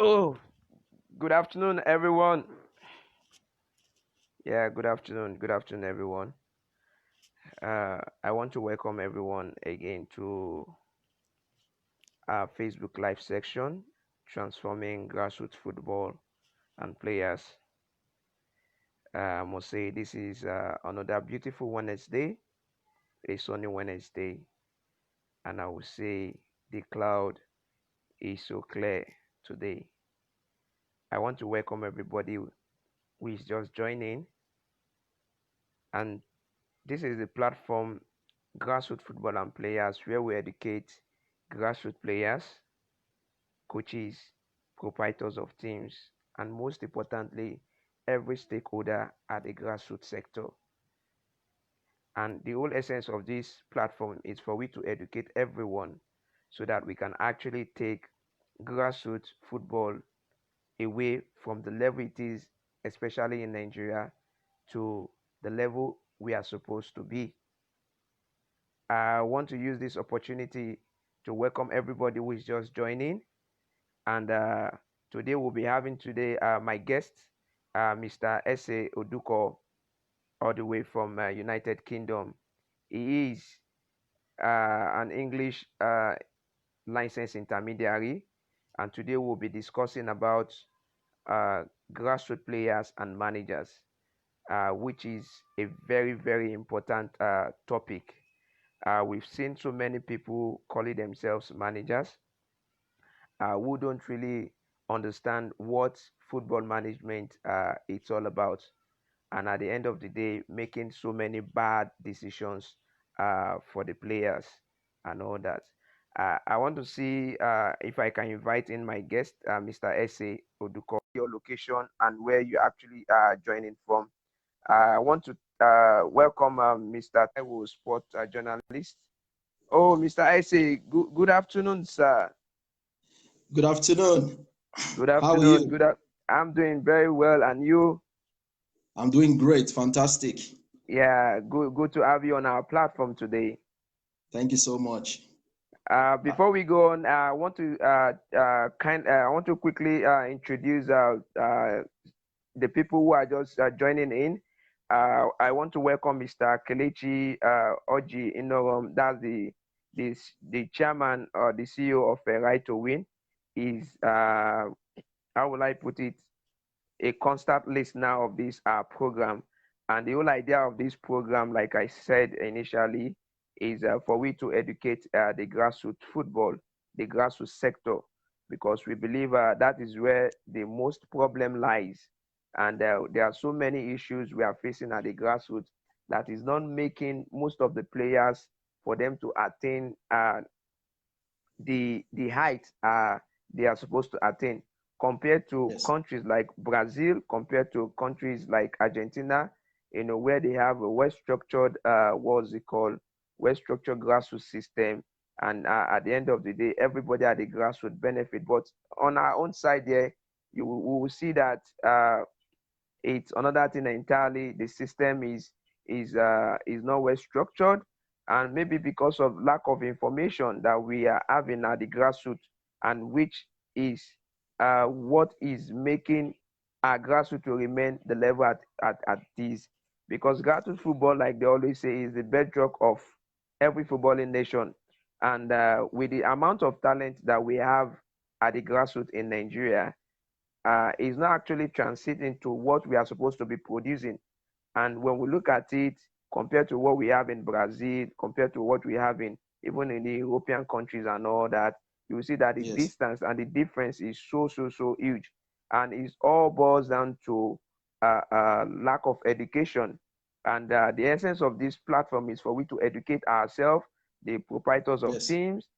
Oh, good afternoon, everyone. Yeah, good afternoon. Good afternoon, everyone. I want to welcome everyone again to our Facebook Live section, Transforming Grassroots Football and Players. I must say this is another beautiful Wednesday, a sunny Wednesday, and I will say the cloud is so clear today. I want to welcome everybody who is just joining, and this is the platform Grassroots Football and Players where we educate grassroots players, coaches, proprietors of teams, and most importantly, every stakeholder at the grassroots sector. And the whole essence of this platform is for we to educate everyone so that we can actually take grassroots football away from the level it is, especially in Nigeria, to the level we are supposed to be. I want to use this opportunity to welcome everybody who is just joining. And today we'll be having my guest, Mr. Ese Oduko, all the way from United Kingdom. He is an English licensed intermediary, and today we'll be discussing about uh, grassroots players and managers, which is a very, very important topic. We've seen so many people calling themselves managers who don't really understand what football management it's all about, and at the end of the day, making so many bad decisions for the players and all that. I want to see if I can invite in my guest, Mr. Ese Oduko, your location and where you actually are joining from. I want to welcome Mr. Taiwo, sport journalist. Oh, Mr. Ese, good afternoon, sir. Good afternoon. Good How are afternoon. you? I'm doing very well, and you? I'm doing great. Fantastic. Yeah, good to have you on our platform today. Thank you so much. Uh, Before we go on, I want to quickly introduce the people who are just joining in. I want to welcome Mr. Kelechi Oji Inorom. That's the chairman or the CEO of Right to Win. Is how will I put it? A constant listener of this program. And the whole idea of this program, like I said initially, is for we to educate the grassroots football, the grassroots sector, because we believe that is where the most problem lies. And there are so many issues we are facing at the grassroots that is not making most of the players for them to attain the height they are supposed to attain compared to yes. countries like Brazil, compared to countries like Argentina, where they have a well-structured, what's it called, well-structured grassroots system. And at the end of the day, everybody at the grassroots benefit. But on our own side there, we will see that it's another thing entirely. The system is not well structured, and maybe because of lack of information that we are having at the grassroots, and which is what is making our grassroots to remain the level at this. Because grassroots football, like they always say, is the bedrock of every footballing nation. And with the amount of talent that we have at the grassroots in Nigeria, is not actually transiting to what we are supposed to be producing. And when we look at it compared to what we have in Brazil, compared to what we have in even in the European countries and all that, you will see that the Yes. distance and the difference is so huge. And it all boils down to lack of education. And the essence of this platform is for we to educate ourselves, the proprietors of Yes. teams,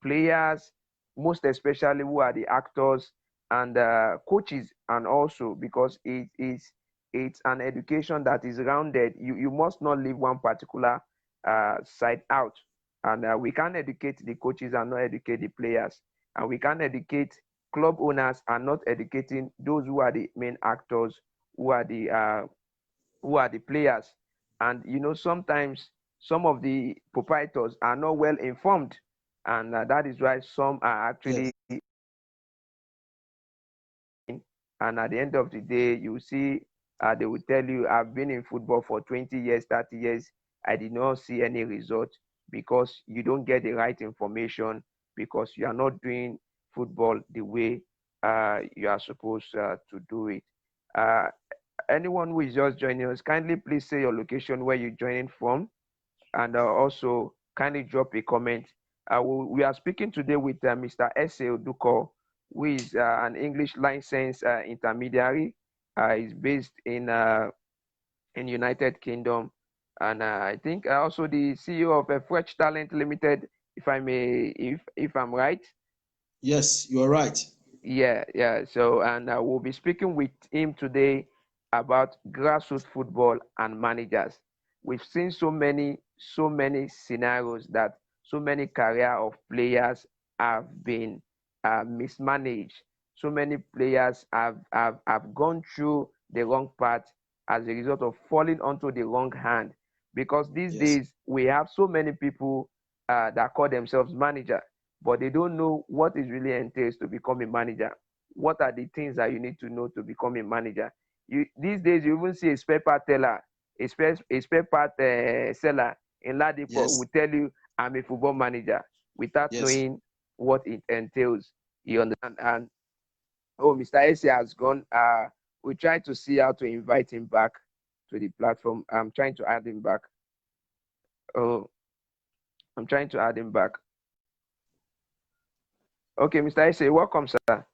players, most especially who are the actors and coaches, and also because it's an education that is rounded. You must not leave one particular side out. And we can't educate the coaches and not educate the players. And we can't educate club owners and not educating those who are the main actors, who are the players. And sometimes some of the proprietors are not well informed, and that is why some are Yes. actually and at the end of the day, you see, they will tell you, I've been in football for 20 years, 30 years. I did not see any result because you don't get the right information, because you are not doing football the way you are supposed to do it. Uh, Anyone who is just joining us, kindly please say your location, where you're joining from, and also kindly drop a comment. We are speaking today with Mr. Ese Oduko, who is an English licensed intermediary. He's based in United Kingdom, and I think also the CEO of Fresh Talent Limited, if I may, if I'm right. Yes, you are right. Yeah. So, and we'll be speaking with him today about grassroots football and managers. We've seen so many scenarios that so many career of players have been mismanaged. So many players have gone through the wrong path as a result of falling onto the wrong hand. Because these Yes. days we have so many people that call themselves manager, but they don't know what it really entails to become a manager. What are the things that you need to know to become a manager? These days, you even see a spare part teller, a spare part seller in Ladipo Yes. will tell you, I'm a football manager, without Yes. knowing what it entails. You understand? And oh, Mr. Ese has gone. We try to see how to invite him back to the platform. I'm trying to add him back. Oh, I'm trying to add him back. Okay, Mr. Ese, welcome, sir.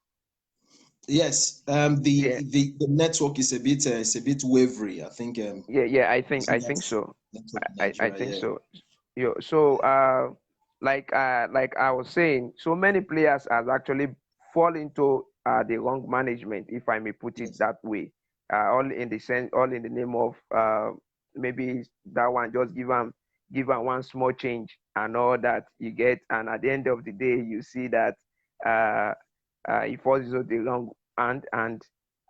Yes. Yeah. The network is a bit wavery. I think Yeah. I think it's I not think so. network in I Nigeria. think Yeah. so. So like I was saying, so many players has actually fall into the wrong management, if I may put it Yes. that way. All in the name of maybe that one, just give him one small change and all that you get, and at the end of the day, you see that uh, he falls into the wrong hand, and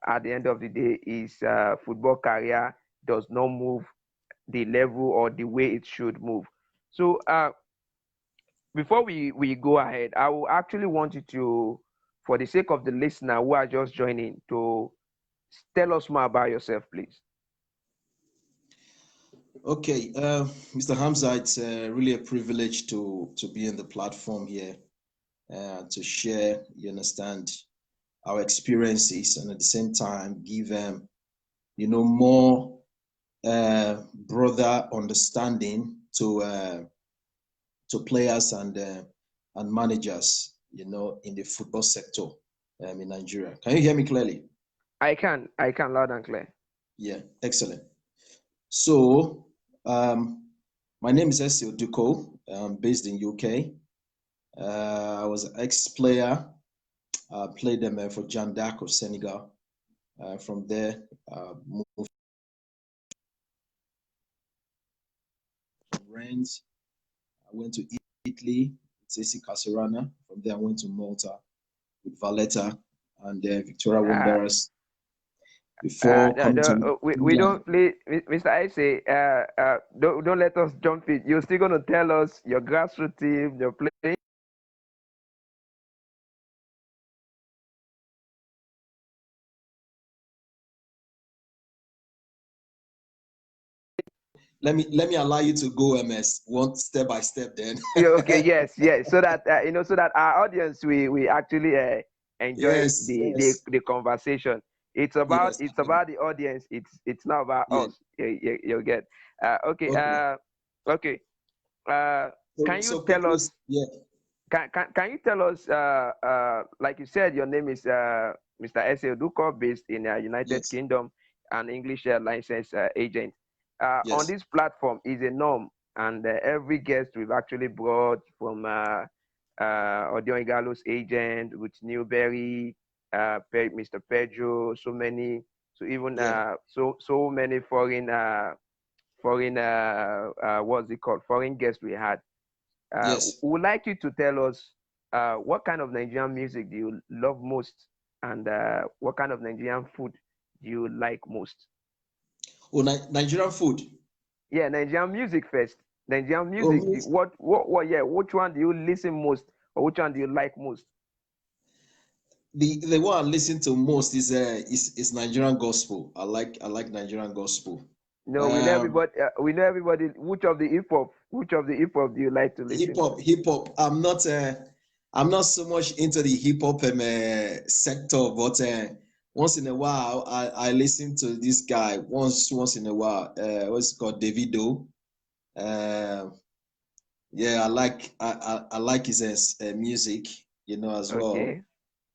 at the end of the day, his football career does not move the level or the way it should move. So before we go ahead, I will actually want you to, for the sake of the listener who are just joining, to tell us more about yourself, please. Okay, Mr. Hamza, it's really a privilege to be in the platform here to share, you understand, our experiences, and at the same time give more broader understanding to players and managers, in the football sector in Nigeria. Can you hear me clearly? I can loud and clear. Yeah, excellent. So, my name is Ese Oduko. I'm based in UK. I was an ex-player. Played them for Jeanne d'Arc of Senegal. From there, moved to Rennes. I went to Italy with AC Caserana. From there, I went to Malta with Valletta and Victoria Uh, Wanderers before coming to we England. don't play, Mr. I say, don't let us jump in. You're still going to tell us your grassroots team, your playing. Let me allow you to go, MS, one step by step. Then. Yeah, okay, yes. So that so that our audience, we actually enjoy Yes, yes, the conversation. yes, It's about the audience. It's not about yeah. us. You'll get. Okay. Okay. Okay. Uh, So, can you so tell quickly, us? yeah, Can you tell us? Like you said, your name is Mr. Ese Oduko, based in United yes, Kingdom, an English license agent. On yes, this platform is a norm, and every guest we've actually brought, from Odion Igalo's agent, Ruth Newberry, Mr. Pedro, so many, so even yeah, so many foreign what's it called, foreign guests we had. yes. We would like you to tell us what kind of Nigerian music do you love most, and what kind of Nigerian food do you like most? Oh, Nigerian food. Yeah, Nigerian music first. Nigerian Oh, music. Yeah, which one do you listen most, or which one do you like most? the one I listen to most is Nigerian gospel. I like Nigerian gospel. No, we know everybody. We know everybody. Which of the hip hop do you like to listen to? Hip hop. I'm not so much into the hip hop sector, but once in a while I listen to this guy once in a while. What's it called? Davido. Uh, yeah, I like his music, as well. Okay.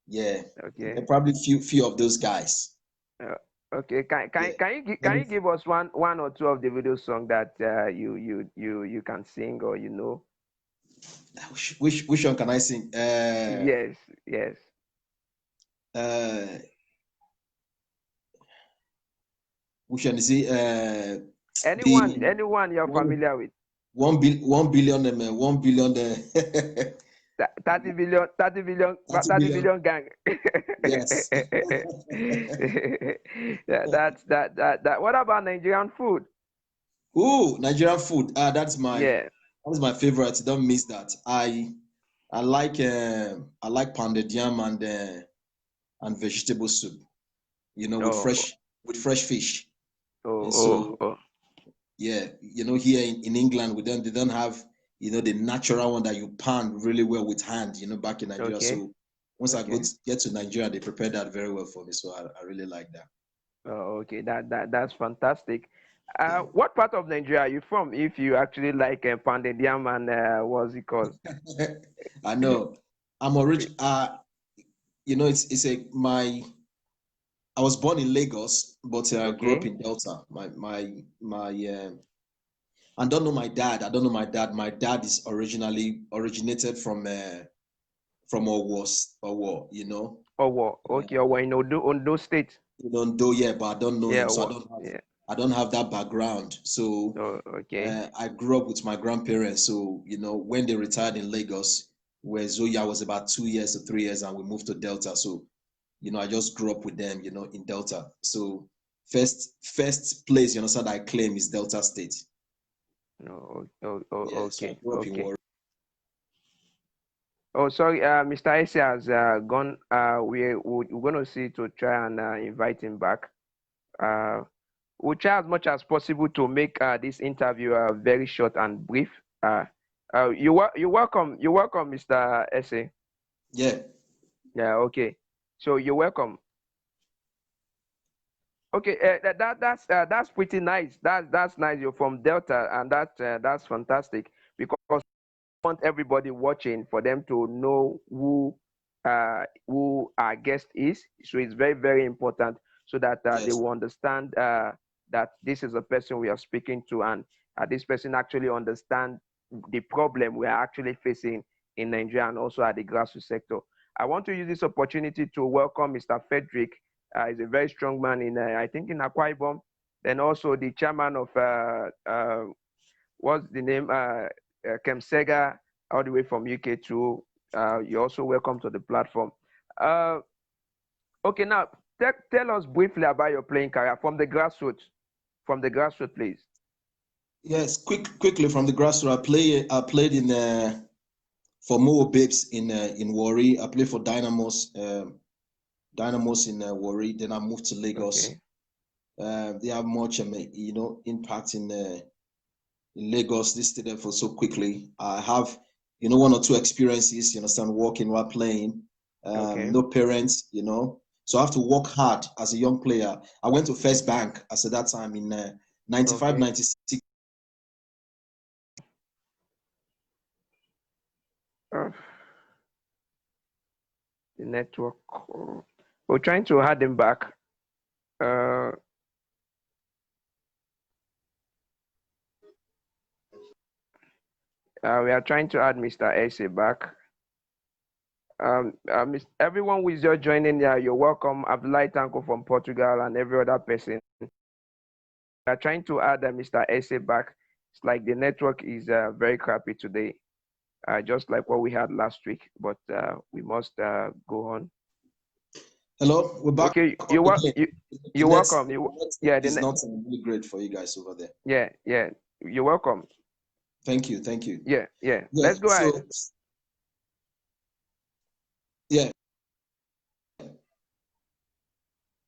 Yeah, Okay. probably few of those guys. Uh, okay. Yeah. Can Let you give us one or two of the video song that you can sing or you know? which one can I sing? Yes. Yes. Uh, which one is it? The Anyone you're one familiar with? 1 billion, 1 billion, 30 30 billion. billion gang. Yes. Yeah, that. What about Nigerian food? Ooh, Nigerian food. Yeah. That's my favorite. Don't miss that. I like pounded yam and vegetable soup. Oh, with fresh fish. oh, And oh, so oh. yeah, here in England they don't have the natural one that you pan really well with hand. Back in Nigeria. Okay. So once I Okay. get to Nigeria, they prepare that very well for me. So I really like that. Oh, okay. That's fantastic. Yeah. What part of Nigeria are you from? If you actually like pounded yam and what's it called? I know. I'm original. It's a my. I was born in Lagos, but I grew up Okay. in Delta. My. I don't know my dad. I don't know my dad. My dad is originated from Owo. Oh, what? Okay. Oh, in Ondo State. Ondo, yeah, but I don't know Yeah. him, so What? Yeah. I don't have that background. So Oh, okay. I grew up with my grandparents. So when they retired in Lagos, where Zoya was about 2 years or 3 years, and we moved to Delta. So I just grew up with them, in Delta. So first place, that I claim is Delta State. No. Oh, Yeah, so I okay. grew up in Okay. Warri. Oh, sorry. Mr. Ese has gone. We're going to see to try and invite him back. Uh, we'll try as much as possible to make this interview very short and brief. Uh, you're welcome. You're welcome, Mr. Ese. Yeah. Yeah. Okay. So you're welcome. Okay. That's pretty nice. That's nice. You're from Delta, and that's fantastic because want everybody watching for them to know who our guest is. So it's very, very important so that they Yes. will understand that this is a person we are speaking to, and this person actually understand the problem we are actually facing in Nigeria and also at the grassroots sector. I want to use this opportunity to welcome Mr. Frederick. He's a very strong man in, I think, in Akwa Ibom. Then also the chairman of what's the name? Kemsega, all the way from UK too. You're also welcome to the platform. Uh, okay, now tell us briefly about your playing career from the grassroots. From the grassroots, please. Yes. Quickly from the grassroots, I played in for Mo Babes in Warri. I played for Dynamos in Warri. Then I moved to Lagos. Okay. They have much, impact in Lagos. This stadium for so quickly. I have, one or two experiences. You understand, working while playing. Okay. No parents. So I have to work hard as a young player. I went to First Bank as at that time in 95, Okay. 96. Uh, the network. We're trying to add him back. Uh, we are trying to add Mr. Ese back. Everyone who is just joining here, you're welcome. Abdullah Tanko from Portugal and every other person. We are trying to add Mr. Ese back. It's like the network is very crappy today, just like what we had last week. But we must go on. Hello, we're back Okay, on again. you're welcome. The Yeah, net is not really great for you guys over there. yeah, you're welcome. Thank you, thank you. Yeah. Yeah, Let's go so ahead. yeah,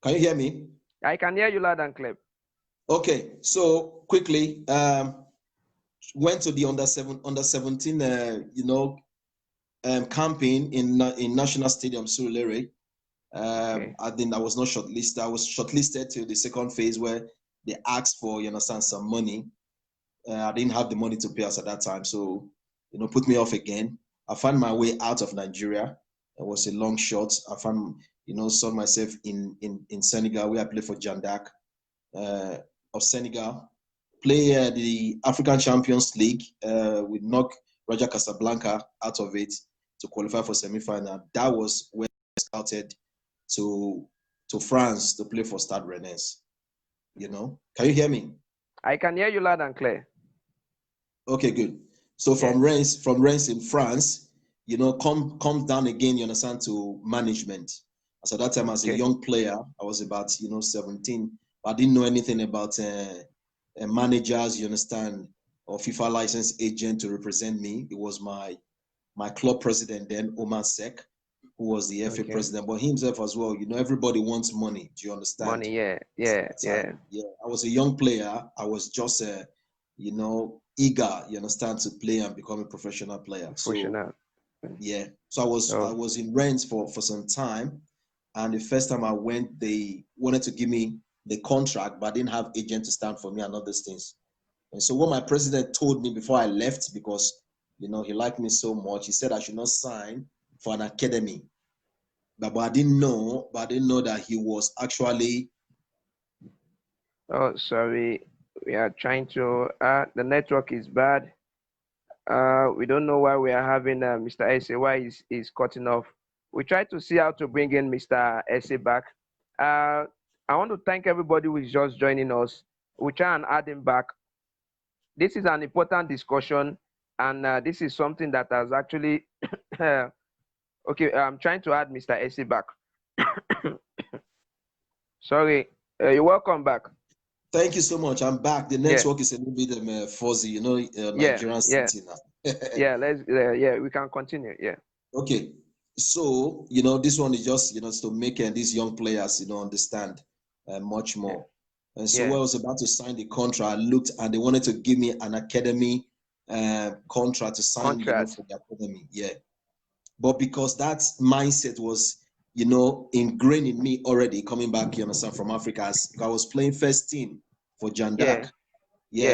Can you hear me? I can hear you loud and clear. Okay, so quickly, went to the under 17, camping in National Stadium, Surulere. Okay. I think I was not shortlisted. I was shortlisted to the second phase where they asked for, you understand, some money. I didn't have the money to pay us at that time, so put me off again. I found my way out of Nigeria. It was a long shot. I found, saw myself in Senegal, where I played for Jandak of Senegal. Play the African Champions League. We knocked Raja Casablanca out of it to qualify for semi-final. That was when I scouted to France to play for Stade Rennais. Can you hear me? I can hear you loud and clear. Okay, good. So from Reims in France, come down again, you understand, to management. So that time as a young player, I was about 17. I didn't know anything about managers, you understand, or FIFA licensed agent to represent me. It was my club president then, Omar Sek, who was the FA president, but himself as well. Everybody wants money. Do you understand? Money, yeah. I was a young player. I was just eager, you understand, to play and become a professional player. Professional. So I was in Rennes for some time, and the first time I went, they wanted to give me the contract, but I didn't have agent to stand for me and all those things. And so what my president told me before I left, because he liked me so much, he said I should not sign for an academy. But I didn't know that he was actually. Oh, sorry. We are trying to. The network is bad. We don't know why we are having Mr. Ese. Why is cutting off? We try to see how to bring in Mr. Ese back. I want to thank everybody who is just joining us. We try and add him back. This is an important discussion, and this is something that has actually. Okay, I'm trying to add Mr. Ese back. Sorry, you're welcome back. Thank you so much. I'm back. The network is a little bit fuzzy, Nigerian city now. We can continue. Yeah. Okay. So, this one is just, to make these young players, understand much more. And so when I was about to sign the contract, I looked and they wanted to give me an academy contract to sign, for the academy. Yeah. But because that mindset was, ingrained in me already coming back, you understand, from Africa, I was playing first team for Jandak.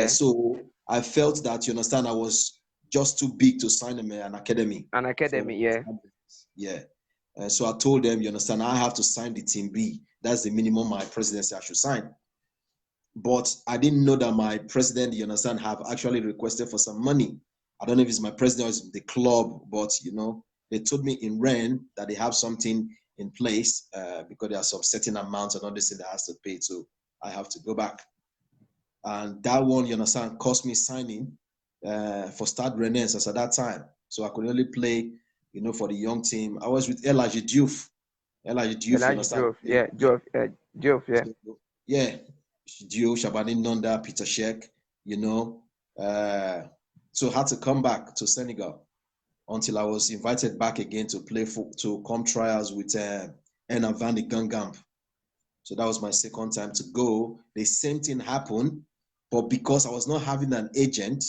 So I felt that, you understand, I was just too big to sign an academy. An academy, And so I told them, you understand, I have to sign the team B. That's the minimum my presidency I should sign. But I didn't know that my president, you understand, have actually requested for some money. I don't know if it's my president or it's the club, but, they told me in Rennes that they have something in place because there are some certain amounts and all this thing that has to pay. So I have to go back. And that one, you understand, cost me signing for Stade Rennais at that time. So I could only play, for the young team. I was with Elaji Diouf. Elaji Diouf, you understand? Diouf, yeah. Diouf, Shabani Nonda, Peter Sheck, so I had to come back to Senegal until I was invited back again to play to come trials with Ena Van de Gangamp. So that was my second time to go. The same thing happened, but because I was not having an agent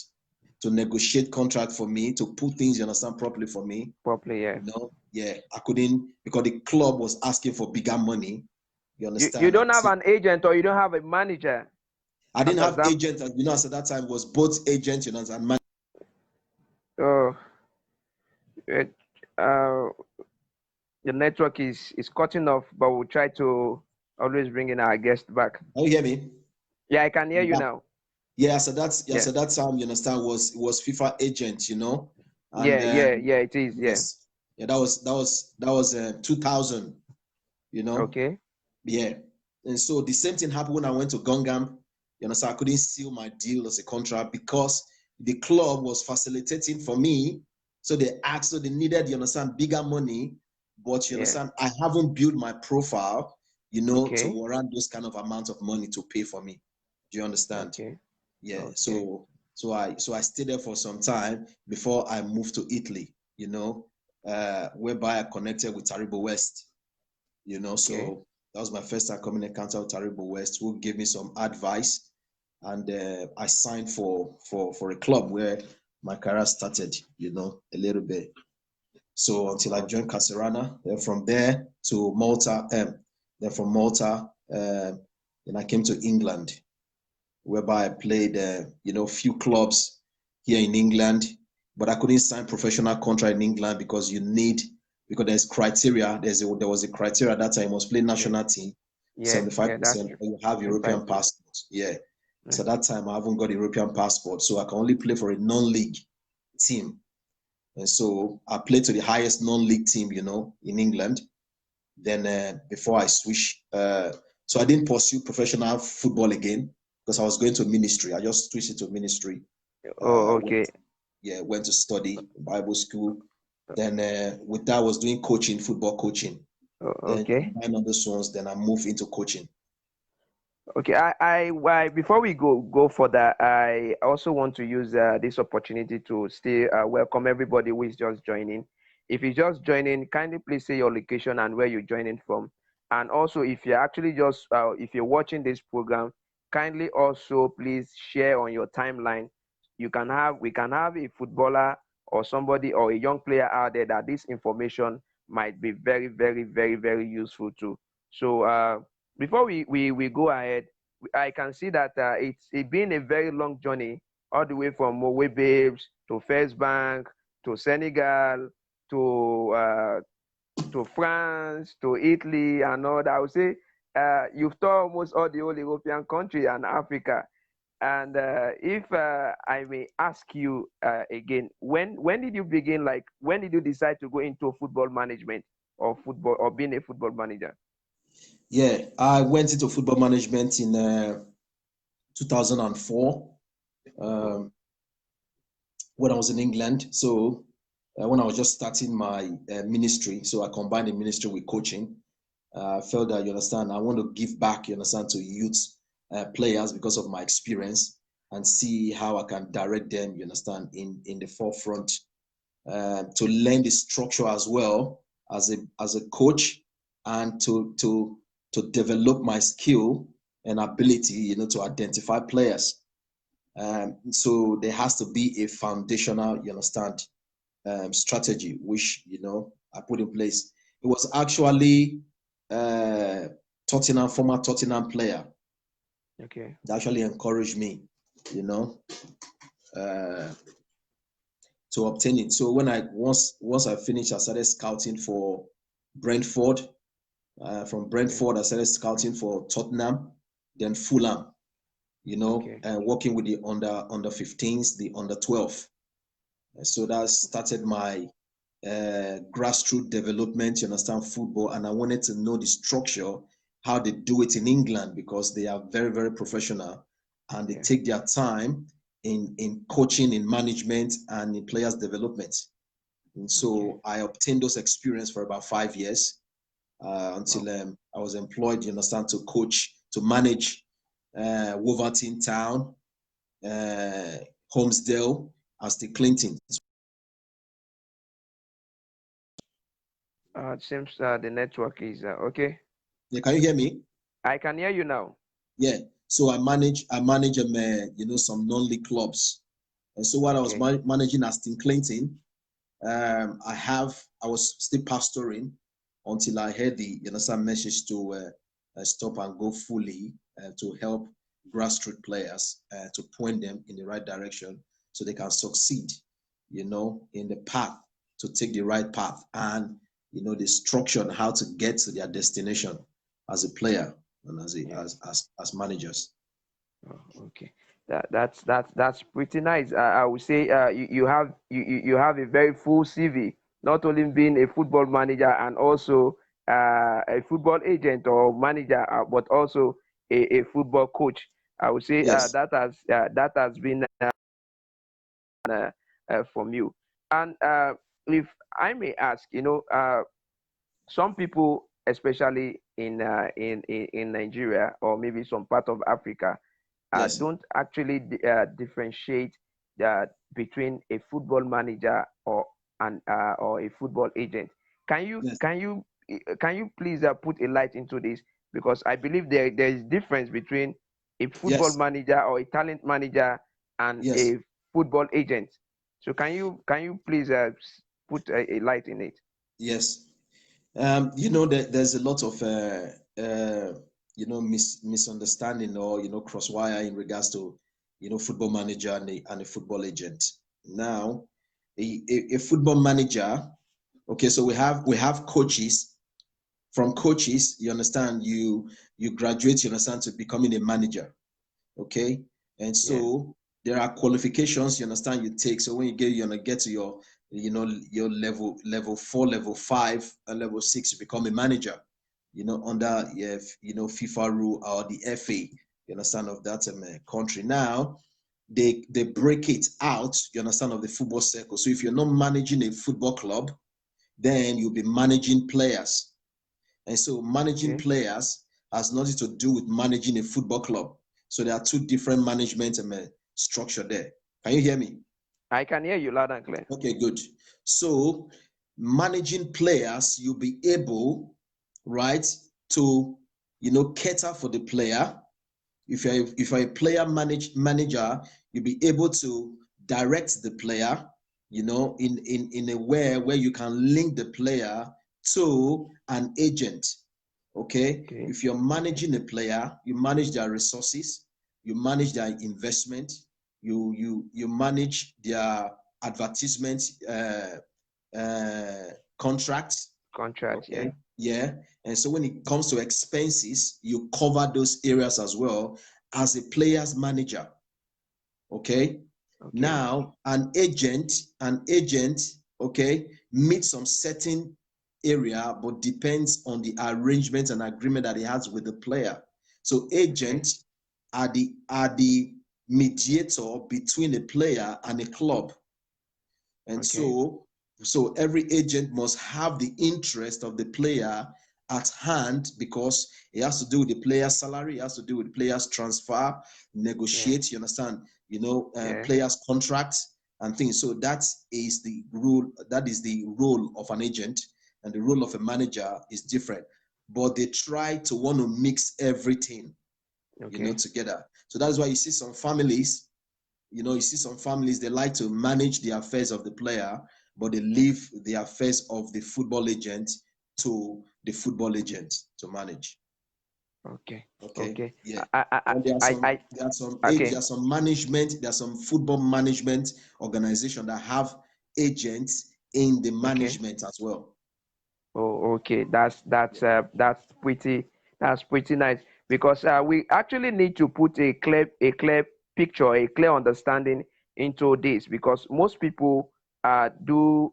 to negotiate contract for me, to put things, you understand, properly for me. Properly, I couldn't, because the club was asking for bigger money. You understand? You don't have an agent or you don't have a manager? I didn't have agent, at that time was both agent, and manager. Oh, the network is cutting off, but we'll try to always bring in our guest back. Can you hear me? Yeah, I can hear you now. Yeah, so that's that time, you understand, was FIFA agent, And, it is. Yes. Yeah, that was 2000, Okay. Yeah. And so the same thing happened when I went to Gungam. You understand, I couldn't seal my deal as a contract because the club was facilitating for me. So they asked, so they needed, you understand, bigger money. But you understand, I haven't built my profile, to warrant those kind of amount of money to pay for me. Do you understand? Okay. Yeah. Okay. So I stayed there for some time before I moved to Italy, whereby I connected with Taribo West, Okay. That was my first time coming encounter with Taribo West, who gave me some advice, and I signed for a club where my career started, a little bit. So until I joined Okay. Caserana, then from there to Malta, then from Malta, then I came to England, whereby I played, few clubs here in England, but I couldn't sign professional contract in England because there's criteria. There was a criteria at that time. You must play Yeah. national team, Yeah. Yeah. That's 75%, true. and you have European 25%. passport. Yeah. Yeah. So at that time, I haven't got a European passport, so I can only play for a non-league team. And so I played to the highest non-league team, in England. Then before I switched, so I didn't pursue professional football again because I was going to ministry. I just switched it to ministry. Oh, Went, okay. yeah, went to study Bible school. Then with that, I was doing coaching, football coaching. Oh, Then okay. combined on those ones, then I moved into coaching. Okay, before we go further, I also want to use this opportunity to still welcome everybody who is just joining. If you're just joining, kindly please say your location and where you're joining from. And also, if you're actually just if you're watching this program, kindly also please share on your timeline. We can have a footballer or somebody or a young player out there that this information might be very, very, very, very useful to. So before we go ahead, I can see that it's been a very long journey, all the way from Mowe Babes to First Bank to Senegal to uh, to France to Italy and all that. I would say you've toured almost all the whole European country and Africa. And if I may ask you again, when did you begin? Like, when did you decide to go into football management or football or being a football manager? Yeah, I went into football management in 2004 Oh, um, when I was in England. So when I was just starting my ministry, so I combined the ministry with coaching. I felt that, you understand, I want to give back, you understand, to youth players because of my experience and see how I can direct them, you understand, in the forefront, to learn the structure as well as a coach, and to develop my skill and ability, to identify players. So there has to be a foundational, you understand, strategy which I put in place. It was actually uh, former Tottenham player okay. that actually encouraged me, you know, uh, to obtain it. So when I once I finished, I started scouting for Brentford. From Okay. Brentford, I started scouting for Tottenham, then Fulham. Okay. Working with the under 15s, the under 12. So that started my grassroots development, you understand, football. And I wanted to know the structure, how they do it in England, because they are very, very professional and they Yeah. take their time in coaching, in management, and in players' development. And Okay. so I obtained those experience for about 5 years Wow. until I was employed, you understand, to coach, to manage Wolverhampton Town, uh, Holmesdale, and Still Clinton. It seems the network is okay. Yeah, can you hear me? I can hear you now. Yeah. So I manage some non-league clubs. And so while I was Okay. managing Aston Clinton, I was still pastoring until I heard the some message to stop and go fully to help grassroots players to point them in the right direction so they can succeed, in the path, to take the right path, and the structure on how to get to their destination as a player and Yeah. as managers. Oh, okay. That's pretty nice. I would say you have a very full CV, not only being a football manager and also a football agent or manager, but also a football coach. I would say Yes, that has been from you. And if I may ask, some people, especially in Nigeria or maybe some part of Africa, yes, don't actually differentiate between a football manager or a football agent. Can you yes. can you can you please put a light into this? because I believe there is difference between a football Yes, manager or a talent manager and yes, a football agent. So can you please put a light in it? yes. There's a lot of misunderstanding or crosswire in regards to football manager and a football agent. Now, a football manager. Okay, so we have coaches. From coaches, you understand, you graduate, you understand, to becoming a manager. Okay, and Yeah. so there are qualifications, you understand, you take. So when you're gonna get to your level 4, level 5, and level 6, you become a manager, under FIFA rule or the FA, you understand, of that country. Now they break it out, you understand, of the football circle. So if you're not managing a football club, then you'll be managing players. And so managing Okay. players has nothing to do with managing a football club. So there are two different management structure there. Can you hear me? I can hear you loud and clear. Okay, good. So managing players, you'll be able, right, to cater for the player. If you're a player manager, you'll be able to direct the player, in a way where you can link the player to an agent. Okay, Okay. if you're Okay. managing a player, you manage their resources, you manage their investment, you manage their advertisement contracts. Contract. Yeah. Okay, yeah. And so when it comes to expenses, you cover those areas as well as a player's manager. Okay. Okay. Now, an agent, okay, meets some certain area, but depends on the arrangement and agreement that he has with the player. So Okay. agents are the mediator between a player and a club. And Okay. so every agent must have the interest of the player at hand, because it has to do with the player's salary, it has to do with the player's transfer, Yeah. negotiate, you understand, Yeah. players' contracts and things. So that is the role of an agent, and the role of a manager is different. But they try to want to mix everything, Okay. together. So that's why you see some families, they like to manage the affairs of the player, but they leave the affairs of the football agent to the football agent to manage. Okay. Okay, Okay. yeah. I I I And there are I, some I there are some age okay. there are some management there are some football management organization that have agents in the Okay. management as well. Oh, okay. That's pretty nice because we actually need to put a clear picture, a clear understanding into this because most people do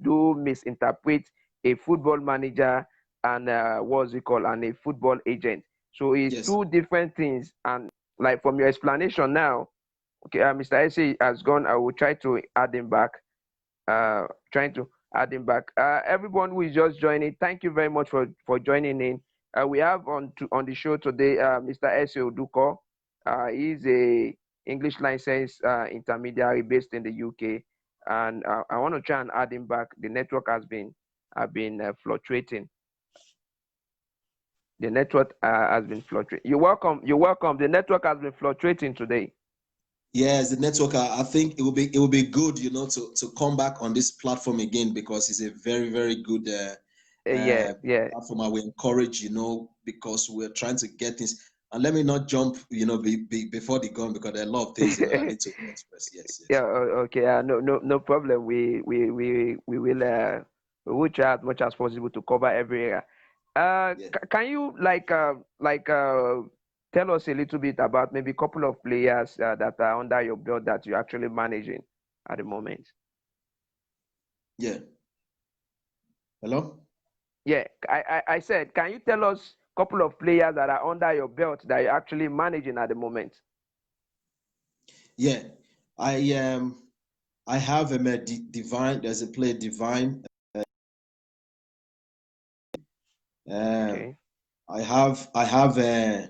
do misinterpret a football manager and what's it called and a football agent. So it's Yes. two different things. And like from your explanation now, okay, Mr. Ese has gone. I will try to add him back. Trying to add him back. Everyone who is just joining, thank you very much for joining in. We have on the show today Mr. Ese Oduko. He is a English license intermediary based in the UK, and I want to try and add him back. The network has been fluctuating. The network has been fluctuating. You're welcome. You're welcome. The network has been fluctuating today. Yes, the network. I think it will be good, to come back on this platform again, because it's a very, very good Yeah, yeah. platform. I will encourage, because we're trying to get things. And let me not jump, before the gun, because there are a lot of things, I need to express. Yes, Yeah, yes. okay. No problem. We will try as much as possible to cover every area. Yeah. Can you tell us a little bit about maybe a couple of players that are under your belt that you're actually managing at the moment? Yeah. Hello? Yeah, I said, can you tell us a couple of players that are under your belt that you're actually managing at the moment? Yeah. I have a divine. There's a player divine. Um, Okay, I have a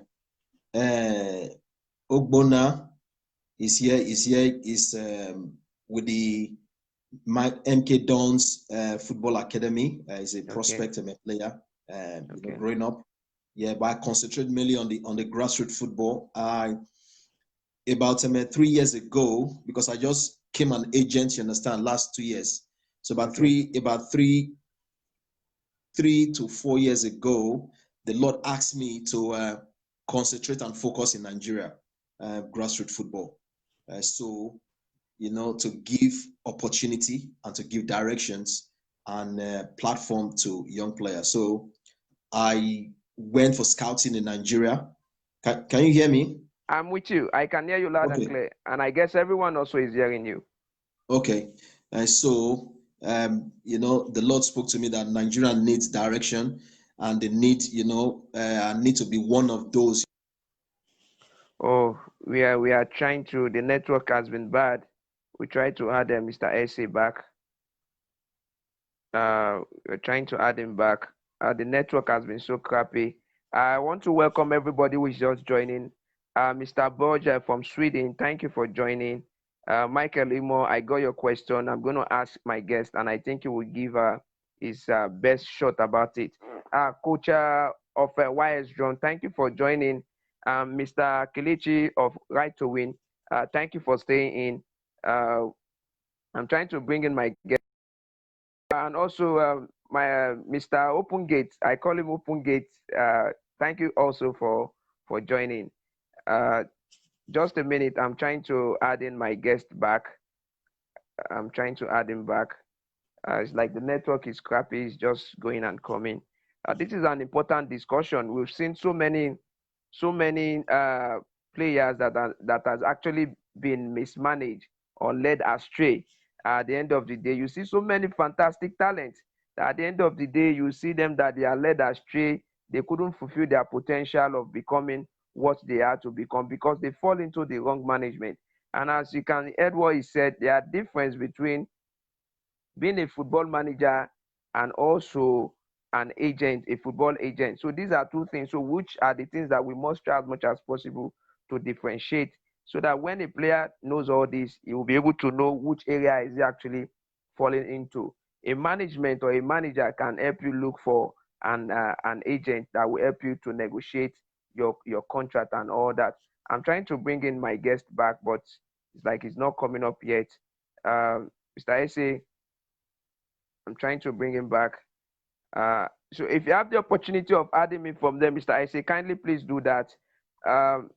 Ogbona is here. Is with the MK Dons Football Academy. Is a okay, prospect and a player. Okay. growing up. Yeah, but I concentrate mainly on the grassroots football. About 3 years ago, because I just came an agent, you understand, last 2 years. So Okay. about 3 to 4 years ago, the Lord asked me to concentrate and focus in Nigeria, grassroots football. So, to give opportunity and to give directions and platform to young players. So I went for scouting in Nigeria. Can you hear me? I'm with you. I can hear you loud and Okay. clear. And I guess everyone also is hearing you. Okay. So, the Lord spoke to me that Nigeria needs direction, and they need, need to be one of those. Oh, we are trying to. The network has been bad. We tried to add Mr. Ese back. We're trying to add him back. The network has been so crappy. I want to welcome everybody who is just joining. Mr. Borja from Sweden, thank you for joining. Michael Imo, I got your question. I'm going to ask my guest, and I think he will give his best shot about it. Coach of YS Drone, thank you for joining. Mr. Kilichi of Right to Win, thank you for staying in. I'm trying to bring in my guest. And also my Mr. Open Gate, I call him Open Gate. Thank you also for joining. Uh, just a minute, I'm trying to add in my guest back. I'm trying to add him back. It's like the network is crappy, it's just going and coming. This is an important discussion. We've seen so many players that has actually been mismanaged or led astray. At the end of the day, you see so many fantastic talents. That at the end of the day, you see them that they are led astray. They couldn't fulfill their potential of becoming what they are to become because they fall into the wrong management. And as you can hear what he said, there are difference between being a football manager and also an agent, a football agent. So these are two things. So which are the things that we must try as much as possible to differentiate so that when a player knows all this, he will be able to know which area is he actually falling into. A management or a manager can help you look for an agent that will help you to negotiate your contract and all that. I'm trying to bring in my guest back, but it's like it's not coming up yet. Mr. Ese, I'm trying to bring him back. So if you have the opportunity of adding me from there, Mr. Ise, kindly please do that. Um,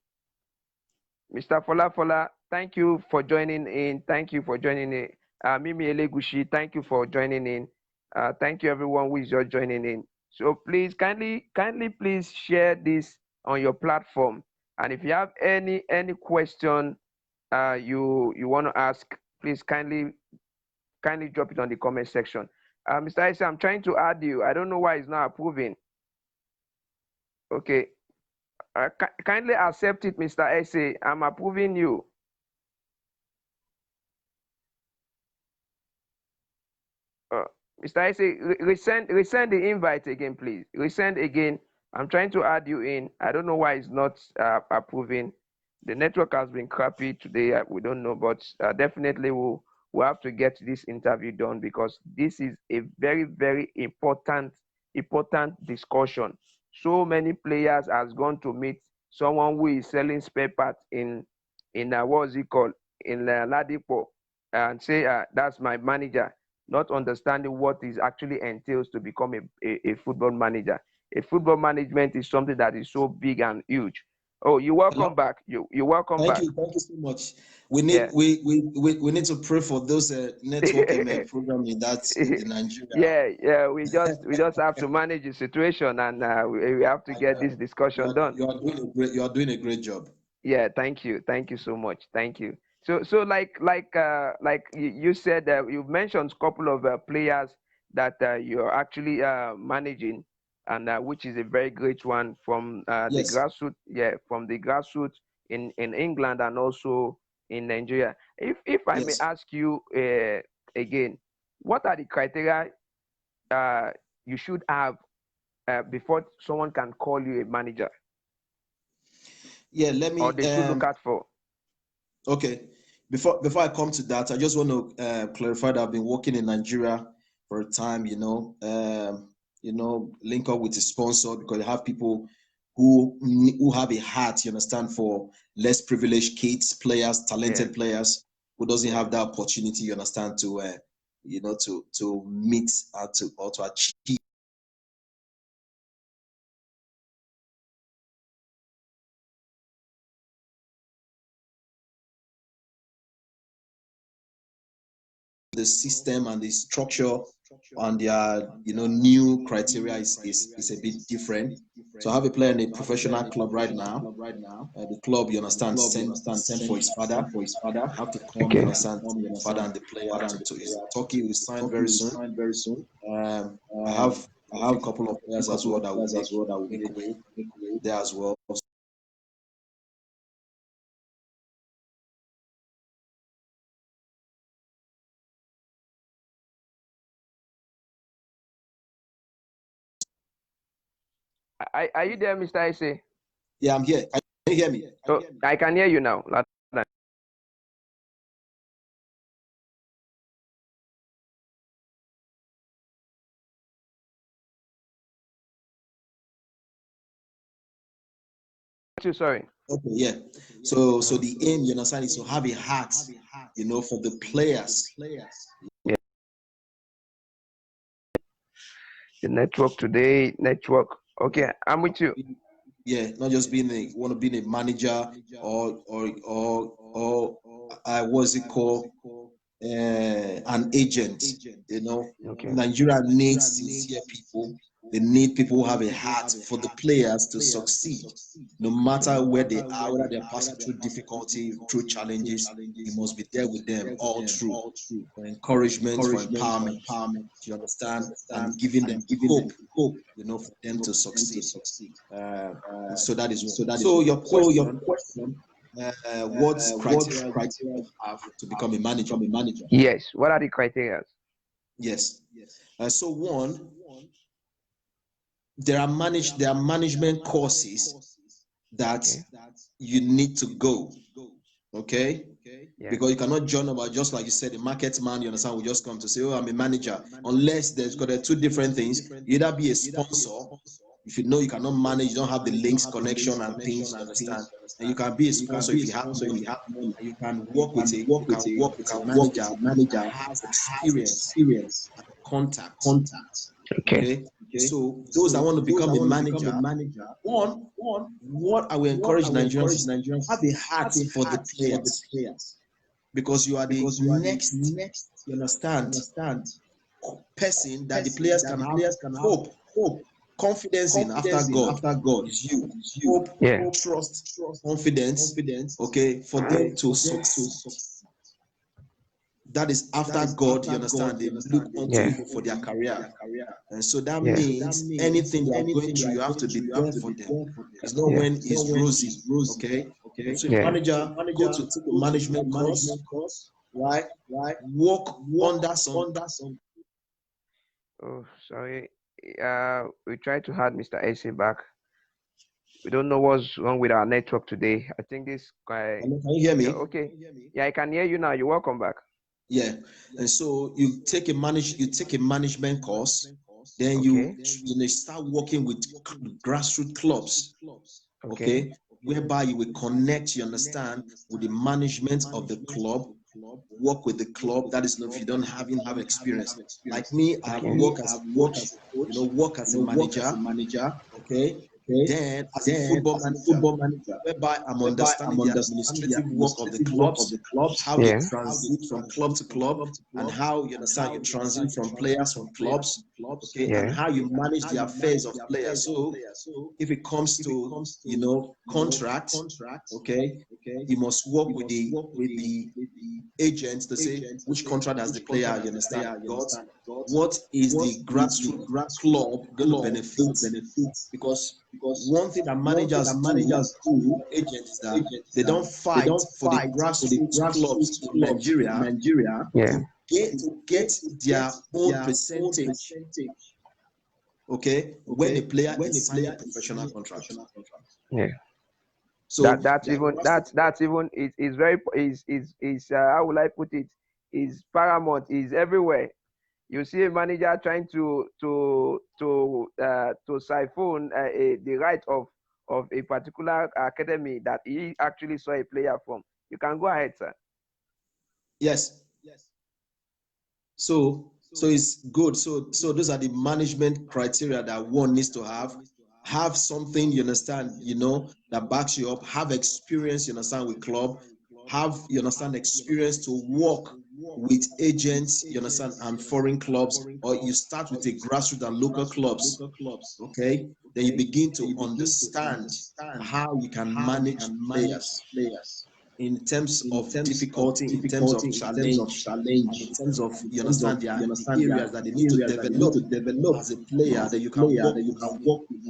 Mr. Fola Fola, thank you for joining in. Thank you for joining in. Mimi Elegushi, thank you for joining in. Thank you everyone who is just joining in. So please kindly please share this on your platform. And if you have any question you want to ask, please kindly drop it on the comment section. Mr. Ise, I'm trying to add you. I don't know why it's not approving. Okay. Kindly accept it, Mr. Ise. I'm approving you. Uh, Mr. Ise, resend the invite again, please. Resend again. I'm trying to add you in. I don't know why it's not approving. The network has been crappy today. We don't know, but definitely we'll have to get this interview done because this is a very, very important discussion. So many players has gone to meet someone who is selling spare parts in what's it called in Ladipo and say that's my manager, not understanding what is actually entails to become a football manager. A football management is something that is so big and huge. Oh, you're welcome Hello? back. You welcome back. Thank you so much. We need Yeah. we need to pray for those network program in Nigeria. Yeah. We just have to manage the situation, and we have to I get this know discussion done. you are doing a great job. Yeah, thank you so much, thank you. So like you said, you mentioned a couple of players that you're actually managing, and which is a very great one from the Yes, grassroots, yeah, from the grassroots in England and also in Nigeria. If I may yes. ask you again, what are the criteria uh, you should have before someone can call you a manager, Yeah, let or me they should look out for? okay. Before I come to that, I just want to clarify that I've been working in Nigeria for a time, link up with a sponsor, because you have people who have a heart, you understand, for less privileged kids, players, talented players who doesn't have that opportunity, you understand, to to meet or to achieve the system and the structure and their new criteria is a bit different. So I have a player in a professional club right now. The club, you understand, sent for his father. Have to come, you understand, father and the player to Turkey will sign very soon. I have a couple of players as well that will make way there as well. Are you there, Mr. Ese? Yeah, I'm here. Can you hear me? So I can hear you now. Sorry. Okay, yeah. So the aim, you understand, is to have a heart, for the players. Yeah. The network today, Okay, I'm with you. Yeah, not just being a manager or what's it called, an agent. Okay. Nigeria needs sincere people. They need people who have a heart for the players to succeed, no matter where they are, whether they're passing through difficulty, through challenges. You must be there with them all through, for encouragement, for empowerment. You understand, and giving them hope, for them to succeed. So that is one. So your question. What criteria do you have to become a manager? Yes. What are the criteria? Yes. So one, there are management courses that you need to go. Okay. Yeah. Because you cannot join about, just like you said, the market man, you understand, will just come to say, oh, I'm a manager, unless there's got two different things. You either be a sponsor, if you know you cannot manage, you don't have the links, connection, and things, you understand. And you can be a sponsor if you have money. And you can work with a manager that has experience and contacts. Okay. So those that want to become a manager, one, what I will encourage Nigerians is have a heart for the players, because you are the next, you understand, person that the players can have hope, confidence in after God is you. Hope, trust, confidence, okay, for them to succeed. That is after God, you understand, they look unto him for their career. And so that means anything they are going through, you have to be there for them. It's not when it's rosy, okay? So manager, go to take a management course, right? Work under some. Oh, sorry. We tried to add Mr. Ese back. We don't know what's wrong with our network today. I think this guy. Can you hear me? Okay. Yeah, I can hear you now. You're welcome back. Yeah. And so you take a management course, then you start working with grassroots clubs. Okay. Whereby you will connect, you understand, with the management of the club, work with the club. That is, if you don't have experience. Like me, I have worked as a coach, work as a manager. Okay. Then as a football manager, whereby I'm understanding the administrative work of the clubs, how they transit from club to club, and how you understand you transit from players from clubs, okay, and how you manage the affairs of players. So if it comes to contracts, okay, you must work with the agents to say which contract has the player, you understand, got, what is the grassroots club going to benefit, because one thing that managers do, agents, is that they don't fight for the grassroots clubs in Nigeria to get their own percentage, okay, when a player is signing a professional contract. Yeah. So that's even is very is how will I put it, is paramount, is everywhere. You see a manager trying to to siphon the right of a particular academy that he actually saw a player from. You can go ahead, sir. Yes. So it's good. So those are the management criteria that one needs to have. Have something, you understand, that backs you up. Have experience, you understand, with club. Have, you understand, experience to work with agents, you understand, and foreign clubs, or you start with a grassroots and local clubs. Okay, then you begin to understand how you can manage players in terms of difficulty, in terms of challenge, and in terms of, you understand, the areas that they need to develop as a player, that you can work with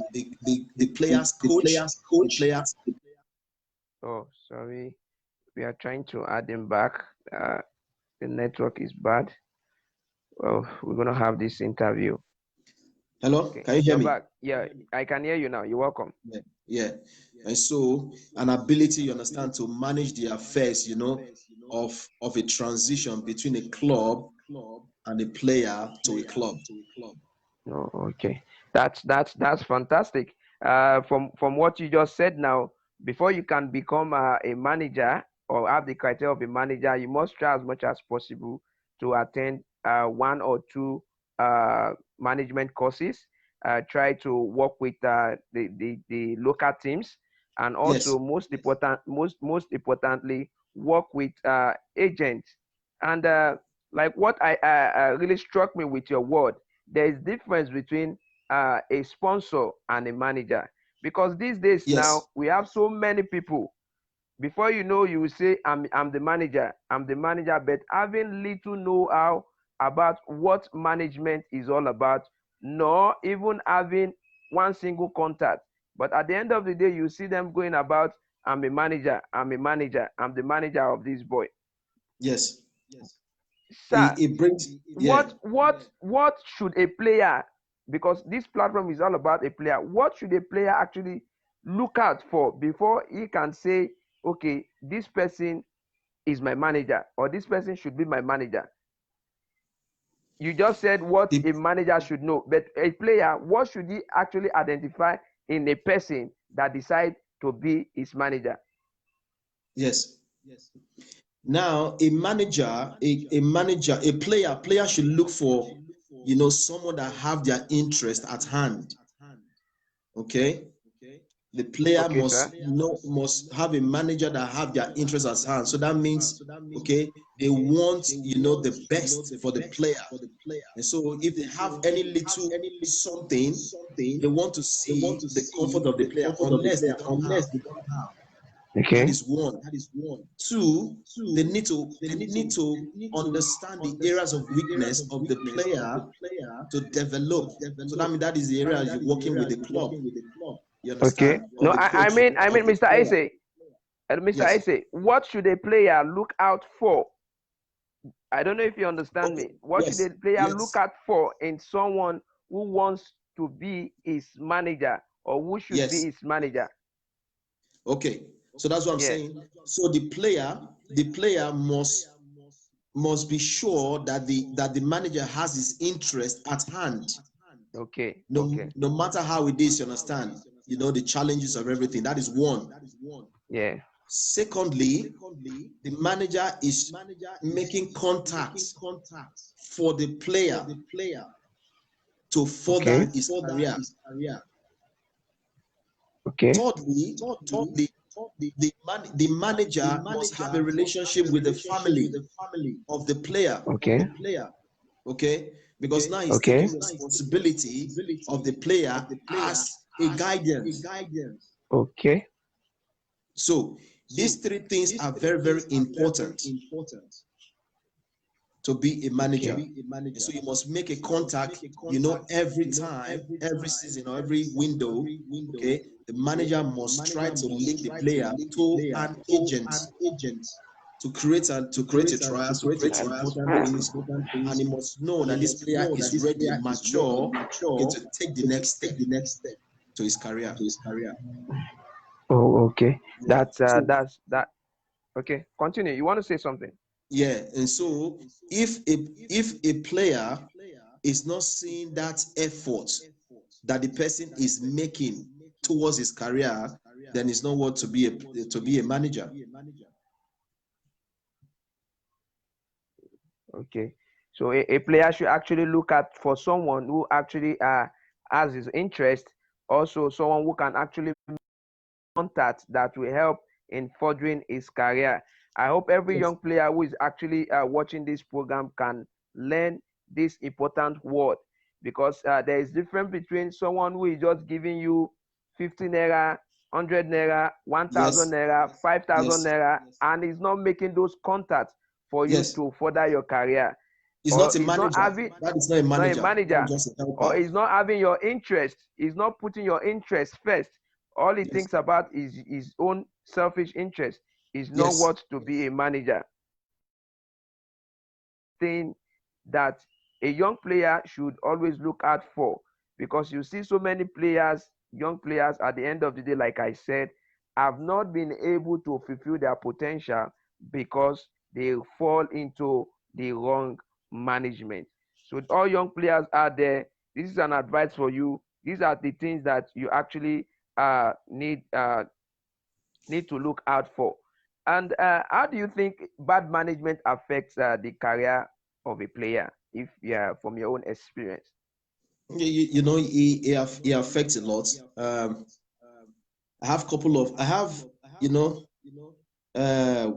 the players coach, the players. Oh, sorry. We are trying to add him back. The network is bad. Well, we're going to have this interview. Hello, Okay, can you hear you're me? back. Yeah, I can hear you now. You're welcome. Yeah. And so an ability, you understand, to manage the affairs, of a transition between a club and a player to a club. Oh, okay. That's fantastic. From what you just said now, before you can become a manager or have the criteria of a manager, you must try as much as possible to attend one or two management courses. Try to work with the local teams, and also Yes. most importantly, work with agents. And like what I really struck me with your word, there is difference between a sponsor and a manager, because these days now Yes. we have so many people. Before you know, you will say I'm the manager, but having little know-how about what management is all about, nor even having one single contact. But at the end of the day, you see them going about, I'm a manager, I'm the manager of this boy. Yes. Sir, It brings, yeah. what should a player, because this platform is all about a player, what should a player actually look out for before he can say, okay, this person is my manager, or this person should be my manager? You just said what The, a manager should know, but a player, what should he actually identify in a person that decide to be his manager? yes. Now, a player should look for, someone that have their interest at hand. Okay. The player Okay, sir. must have a manager that have their interest at hand. So that means, okay, they want, the best for the player. And so if they have any little something, they want to see the comfort of the player, unless they don't have. That Okay. is one. Two, they need to understand the areas of weakness of the player to develop. So that means that is the area you're working with the club. You Okay. understand? Or No, the I coach mean, of the Mr. player. Ese, Mr. Yes. Ese, what should a player look out for? I don't know if you understand Okay. me. What should a Yes. player look Yes. out for in someone who wants to be his manager, or who should be Yes. his manager? Okay. So that's what I'm Yeah. saying. So the player must be sure that the manager has his interest at hand. Okay. No, Okay. no matter how it is, you understand, the challenges of everything. That is one. Yeah. Secondly, the manager is making contacts for the player to Okay. further his career. Okay. Thirdly, the manager must have a relationship with the family of the player. Okay. Okay, because now he's Okay. taking responsibility of the player as a guidance. Okay. So these three things are very, very important to be a manager. Okay. So you must make a contact, every time, every season, or every window. Okay, the manager must try to link the player to an agent to create a trial, to create important things, and he must know that this player is ready, mature, okay, to take the next step to his career. Oh, okay. Yeah. So That's that. Okay. Continue. You want to say something? yeah, and so if a player is not seeing that effort, that the person is making towards his career, then it's not what to be a manager. Okay. So a player should actually look at for someone who actually has his interest, also someone who can actually contact that will help in furthering his career. I hope every Yes. young player who is actually watching this program can learn this important word, because there is difference between someone who is just giving you 50 naira, 100 naira, 1000 Yes. naira, 5000 Yes. naira, and is not making those contacts for you Yes. to further your career, He's or not a is not manager. having That is not a not a manager. That manager, is just a or helper. is not having your interest, is not putting your interest first. All he Yes. thinks about is his own selfish interest. Is not Yes. what to be a manager. Thing that a young player should always look out for, because you see so many players, young players, at the end of the day, like I said, have not been able to fulfill their potential because they fall into the wrong management. So all young players out there, this is an advice for you. These are the things that you actually need to look out for. And how do you think bad management affects the career of a player, if from your own experience? You know, he affects a lot. I have, you know, uh,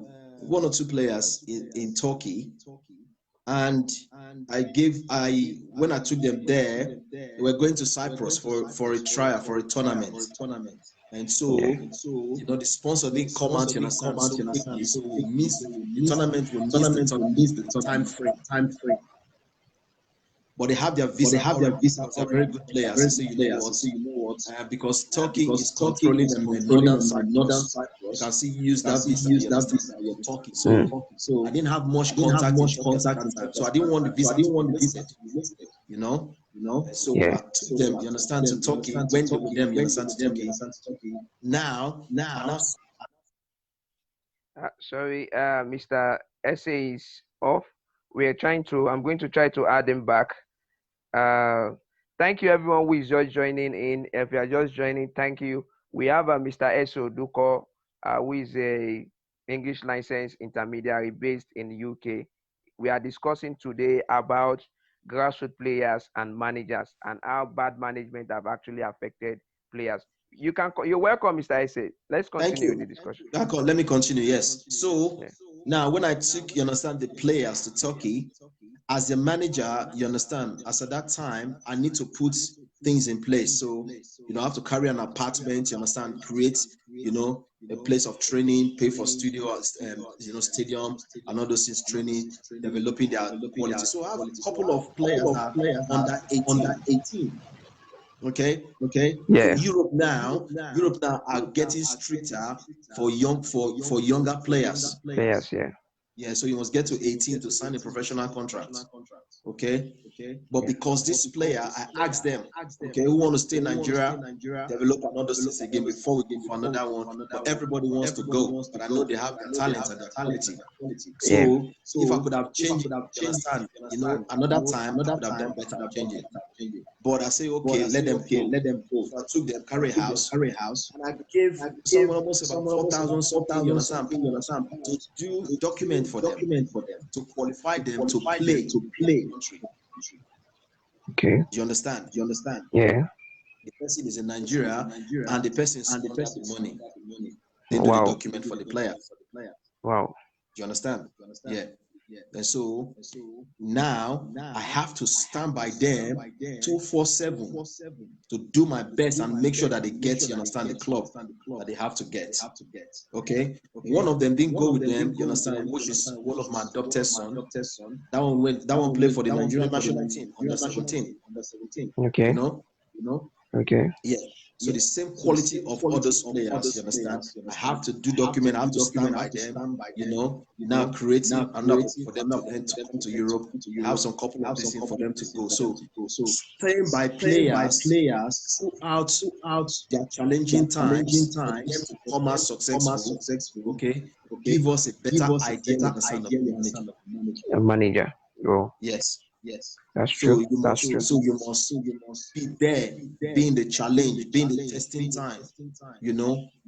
one or two players in Turkey, and when I took them there, they were going to Cyprus for a trial, for a tournament. And Yeah. so, the sponsor didn't come out, so quickly. So we missed the tournament, we missed the tournament, the time frame. But they have their visa already because they're very good players. They say, you know what? Because Turkey is controlling them in northern Cyprus, they can still use that visa. You understand? You're talking. So I didn't have much contact in Turkey at that time. So I didn't want the visa to be wasted, you know? So Yeah. I took them, you understand, to Turkey, went there with them, you understand, to Turkey. Now, Sorry, Mr. Ese is off. I'm going to try to add him back. Uh, Thank you, everyone who is just joining in. If you are just joining, thank you. We have Mr. Ese Oduko, who is a English licensed intermediary based in the UK. We are discussing today about grassroots players and managers, and how bad management have actually affected players. You're welcome, Mr. Ese. Let's thank continue with the you. discussion. Let me continue. Yes. So Yeah. now, when I took, you understand, the players to Turkey, as a manager, you understand, as at that time, I need to put things in place. So, I have to carry an apartment, you understand, create, a place of training, pay for studio, stadium, and all those things, training, developing their quality. So I have a couple of players that are under 18. Okay. So Yeah. Europe now are getting stricter for younger players. Players. Yeah. Yeah, so you must get to 18 to sign a professional contract. Okay. But Yeah. because this player, I asked them, okay, who want to stay in Nigeria, develop another things again before we go for another one. But everybody wants to go, but I know they have their talent and their quality. Yeah. So if I could have changed it, you understand, another time I could have done better and changed it. But I say, okay, let them go. So I took them, carry house, and I gave someone almost about 4,000 something, you understand, pounds to do document for them, to qualify them to play in their country. Okay. Do you understand? Yeah. The person is in Nigeria and the person squandered the money. They do the Wow. document for the player. Wow. Do you understand? Yeah. And so now I have to stand by them 247 to do my best and make sure that they get, you understand, the club that they have to get. Okay. One of them didn't go with them, you understand, which is one of my adopted son. That one played for the Nigerian national team, under 17. Okay. You know? Okay. Yeah. So the same quality of others players, you understand? I have to do document, I have to stand by them, now creating another for them to then to come to Europe. I have some couple of this for them to go. So staying by players throughout their challenging times for them to come out successful, okay, give us a better idea, you understand, of the manager. A manager. Oh. Yes. That's So true. you That's must, true. so you must be there, being the challenge, being the testing time,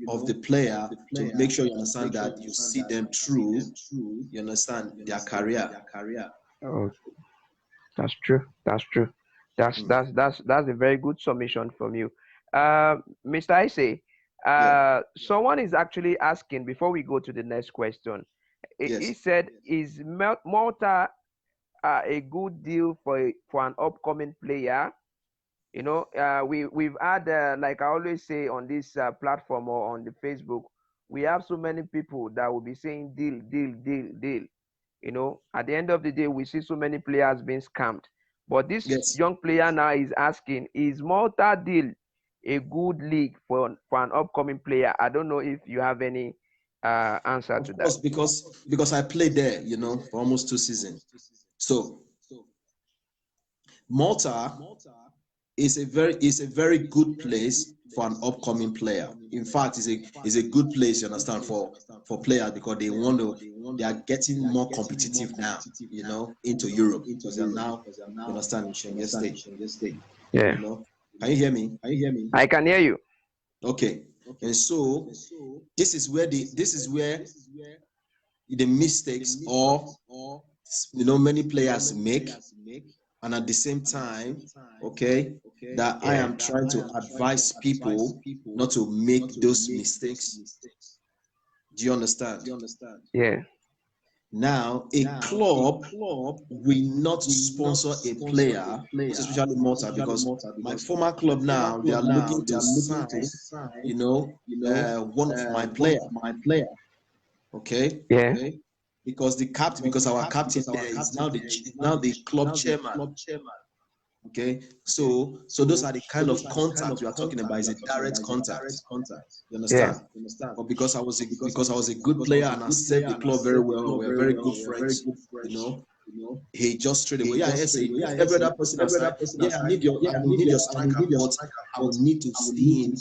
of the player to make sure you understand that you see them through, you understand their career. Oh, that's true. That's true. That's Mm. that's that's that's a very good summation from you. Mr. Ise, Yeah. someone is actually asking before we go to the next question. He Yes. said, "Is Malta a good deal for an upcoming player?" We've had, like I always say on this platform or on the Facebook, we have so many people that will be saying deal, deal, deal, deal. At the end of the day, we see so many players being scammed. But this Yes. young player now is asking, is Malta deal a good league for an upcoming player? I don't know if you have any answer Of to that. course, because I played there, for almost 2 seasons. So Malta is a very good place for an upcoming player. In fact, is a good place, you understand, for players, because they are getting more competitive now, into Europe, because they are now, you understand, in Schengen state. Yeah, Can you hear me? I can hear you. Okay. And so this is where the mistakes, or many players make, and at the same time, okay, that I Yeah, am trying to advise people not to make those mistakes. Do you understand? yeah, Now, a club will not sponsor a player, most especially Malta, because my former club now, they are looking to sign, one of my player, okay, yeah, because our captain there is now the club chairman. Okay, so those are the kind of contact we are talking about. Is a direct contact. You yeah, understand? But because I was a good player and I served the club very well, and we're very good friends. He just straight away, yeah, I say, if every other person aside, yeah, I will need your striker, but I will need to see him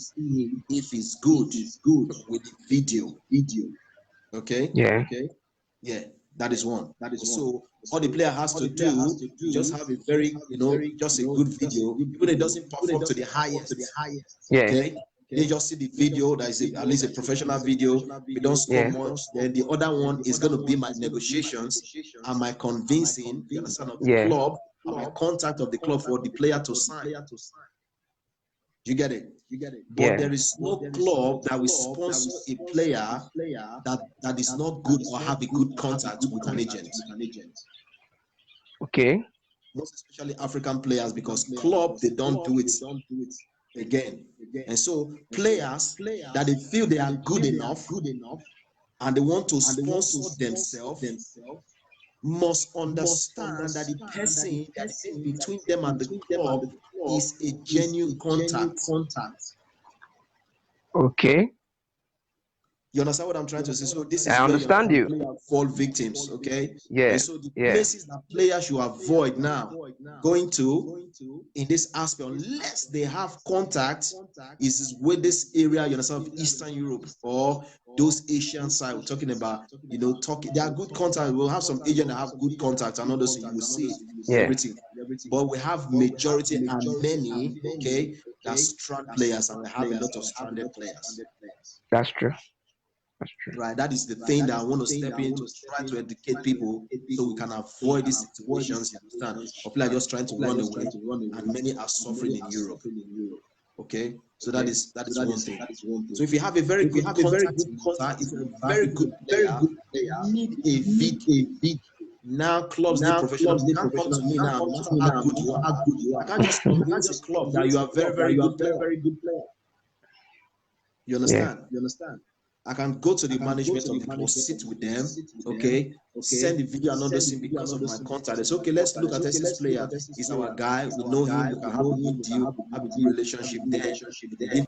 if he's good with the video. Okay, yeah, yeah, that is one. So all the player has to do, just have a very, just a good video, even if it doesn't perform to the highest. yeah, Okay, they just see the video that is at least a professional video. We don't score yeah, much. Then the other one is going to be my negotiations and my convincing, you understand, of the yeah, club, and my contact of the club for the player to sign. You get it? But yeah. there is no club that will sponsor a player that is not good or have a good contact with an agent. Okay. Most especially African players, because club, they don't do it again. And so players that they feel they are good enough and they want to sponsor themselves must understand that the person that is in between them and the club is a genuine contact. Okay. You understand what I'm trying to say? So this I is where understand you. players fall victims, okay? And Yeah. so the Yeah. places that players should avoid now going to in this aspect, unless they have contact, is with this area, you understand, of Eastern Europe or those Asian side we're talking about, talking. They are good contact. We'll have some agent that have good contact and others, you will see it and Yeah. everything. But we have majority and many, okay, that strand players, and we have a lot of stranded players. That's true. That's true. Right, that is the thing that I want to step in to try to educate people, so we can avoid these situations, you understand, of people are just trying to run away, and many are suffering in Europe. Okay, so that is one thing. So if you have a very good contact in Malta, if you're a very good player, you need a video. Now clubs need professionals. You can't come to me now, no matter how good you are. I can't just convince a club that you are very, very good player. You Yeah. understand? I can go to the management of the club, sit with them, okay, send the video and all those things because of my contact. It's okay, let's look at this player. He's our guy, we know him, we can have a good deal, have a good relationship there. We'll give.